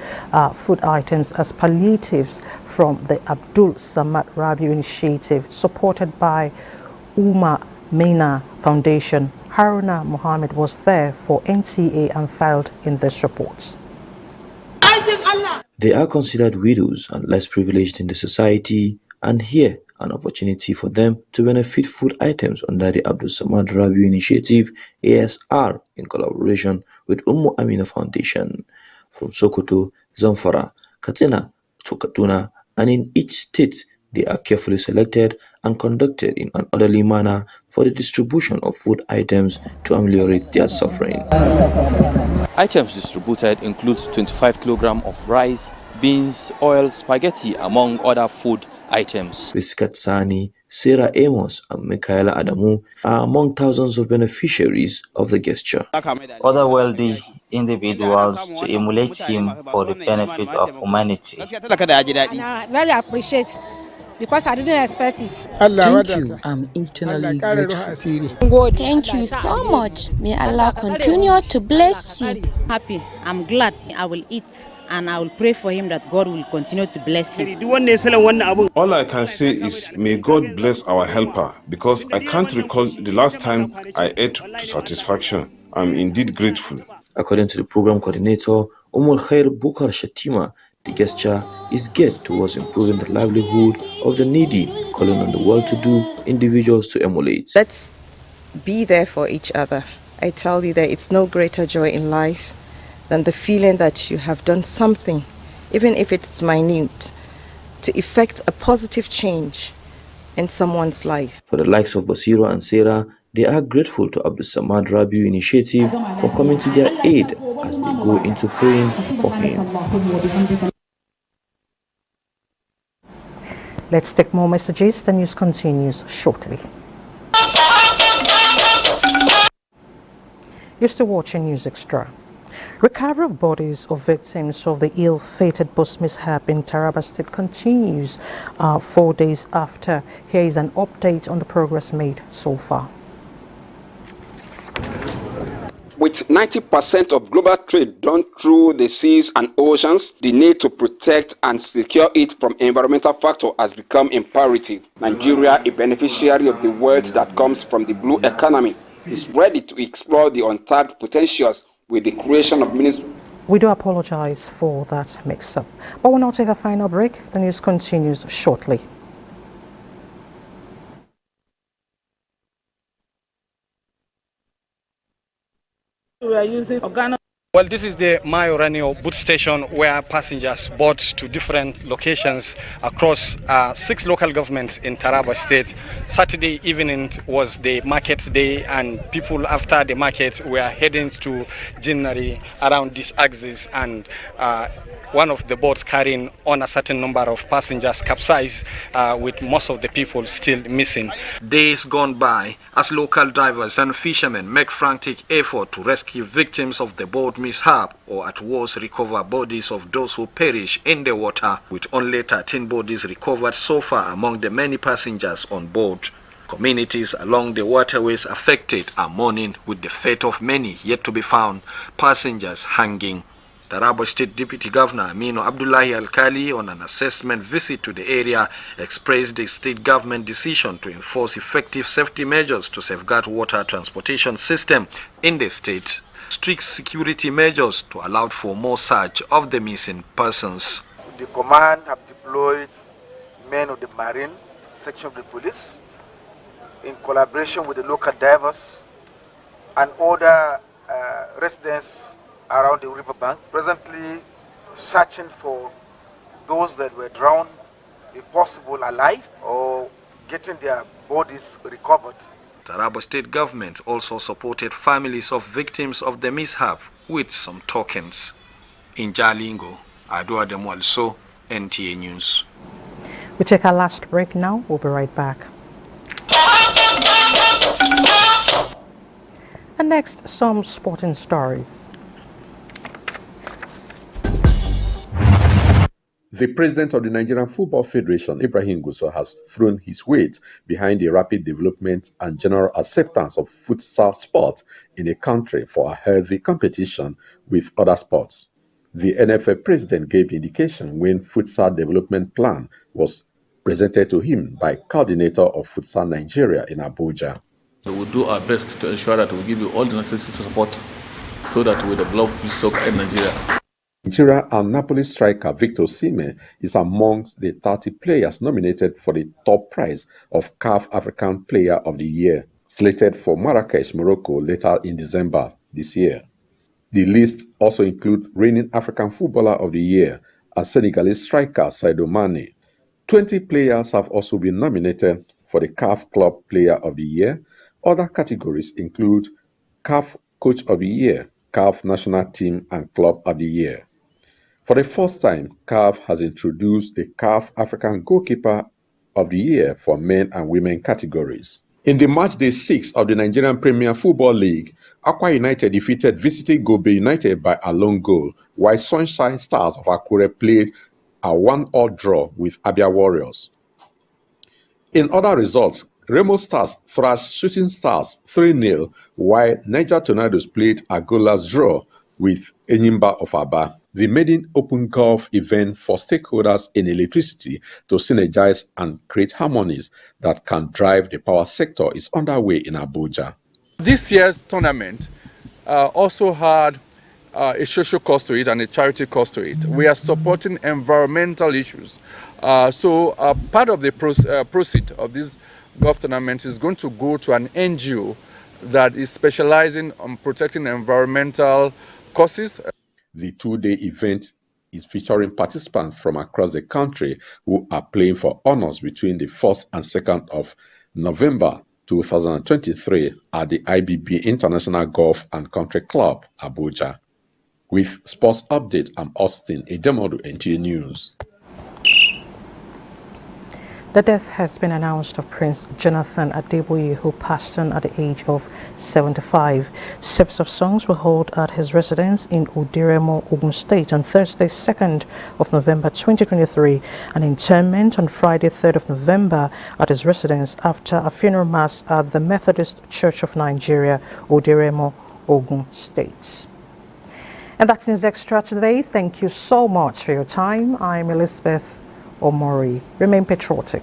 food items as palliatives from the Abdul Samad Rabiu initiative supported by Uma Mena Foundation Haruna Mohammed was there for NTA and filed in this report. They are considered widows and less privileged in the society, and here an opportunity for them to benefit food items under the Abdul Samad Rabiu Initiative ASR in collaboration with Ummu Amina Foundation. From Sokoto, Zamfara, Katsina to Kaduna, and in each state they are carefully selected and conducted in an orderly manner for the distribution of food items to ameliorate their suffering. Items distributed include 25 kilograms of rice, beans, oil, spaghetti, among other food items. Riskat Sani, Sarah Amos, and Michaela Adamu are among thousands of beneficiaries of the gesture. Other wealthy individuals to emulate him for the benefit of humanity. I very appreciate because I didn't expect it. Thank you. I'm eternally grateful. Thank you so much. May Allah continue to bless you. Happy. I'm glad. I will eat and I will pray for him that God will continue to bless him. All I can say is may God bless our helper, because I can't recall the last time I ate to satisfaction. I'm indeed grateful. According to the program coordinator, Umul Khair Bukhar Shatima, the gesture is geared towards improving the livelihood of the needy, calling on the well-to-do individuals to emulate. Let's be there for each other. I tell you that it's no greater joy in life than the feeling that you have done something, even if it's minute, to effect a positive change in someone's life. For the likes of Basira and Sarah, they are grateful to Abdul Samad Rabiu Initiative for coming to their aid as they go into praying for him. Let's take more messages. The news continues shortly. You're still watching News Extra. Recovery of bodies of victims of the ill-fated bus mishap in Taraba State continues 4 days after. Here is an update on the progress made so far. With 90% of global trade done through the seas and oceans, the need to protect and secure it from environmental factors has become imperative. Nigeria, a beneficiary of the wealth that comes from the blue economy, is ready to explore the untapped potentials with the creation of ministry. We do apologize for that mix-up, but we'll now take a final break. The news continues shortly. We are using organo. Well, this is the Mayoranio boot station where passengers board to different locations across 6 local governments in Taraba State. Saturday evening was the market day, and people after the market were heading to Jinari around this axis, and one of the boats carrying on a certain number of passengers capsized, with most of the people still missing. Days gone by as local divers and fishermen make frantic effort to rescue victims of the boat mishap, or at worst recover bodies of those who perish in the water, with only 13 bodies recovered so far among the many passengers on board. Communities along the waterways affected are mourning with the fate of many yet to be found passengers hanging. Taraba State Deputy Governor Aminu Abdullahi Alkali, on an assessment visit to the area, expressed the state government decision to enforce effective safety measures to safeguard water transportation system in the state. Strict security measures to allow for more search of the missing persons. The command have deployed men of the Marine section of the police in collaboration with the local divers and other residents around the riverbank, presently searching for those that were drowned, if possible alive, or getting their bodies recovered. Taraba State government also supported families of victims of the mishap with some tokens. In Jalingo, Adua Demwalso, NTA News. We take our last break now. We'll be right back. And next, some sporting stories. The president of the Nigerian Football Federation, Ibrahim Gusau, has thrown his weight behind the rapid development and general acceptance of futsal sport in the country for a healthy competition with other sports. The NFF president gave indication when futsal development plan was presented to him by coordinator of Futsal Nigeria in Abuja. We'll do our best to ensure that we give you all the necessary support so that we develop peace soccer in Nigeria. Nigeria and Napoli striker Victor Osimhen is amongst the 30 players nominated for the top prize of CAF African Player of the Year, slated for Marrakesh, Morocco later in December this year. The list also includes reigning African Footballer of the Year and Senegalese striker Sadio Mane. 20 players have also been nominated for the CAF Club Player of the Year. Other categories include CAF Coach of the Year, CAF National Team and Club of the Year. For the first time, CAF has introduced the CAF African Goalkeeper of the Year for men and women categories. In the match day 6 of the Nigerian Premier Football League, Akwa United defeated visiting Yobe United by a lone goal, while Sunshine Stars of Akure played a 1-1 draw with Abia Warriors. In other results, Remo Stars thrashed Shooting Stars 3-0, while Niger Tornadoes played a goalless draw with Enyimba of Aba. The maiden open golf event for stakeholders in electricity to synergize and create harmonies that can drive the power sector is underway in Abuja. This year's tournament also had a social cost to it and a charity cost to it. We are supporting environmental issues. So part of the proceed of this golf tournament is going to go to an NGO that is specializing on protecting environmental causes. The two-day event is featuring participants from across the country who are playing for honors between the 1st and 2nd of November 2023 at the IBB International Golf and Country Club, Abuja. With sports update, I'm Austin Edemodu, NTA News. The death has been announced of Prince Jonathan Adeboye, who passed on at the age of 75. Service of songs were held at his residence in Odiremo, Ogun State on Thursday, 2nd of November 2023, and interment on Friday, 3rd of November at his residence after a funeral mass at the Methodist Church of Nigeria, Odiremo, Ogun State. And that's News Extra today. Thank you so much for your time. I'm Elizabeth Omori. Remain patriotic.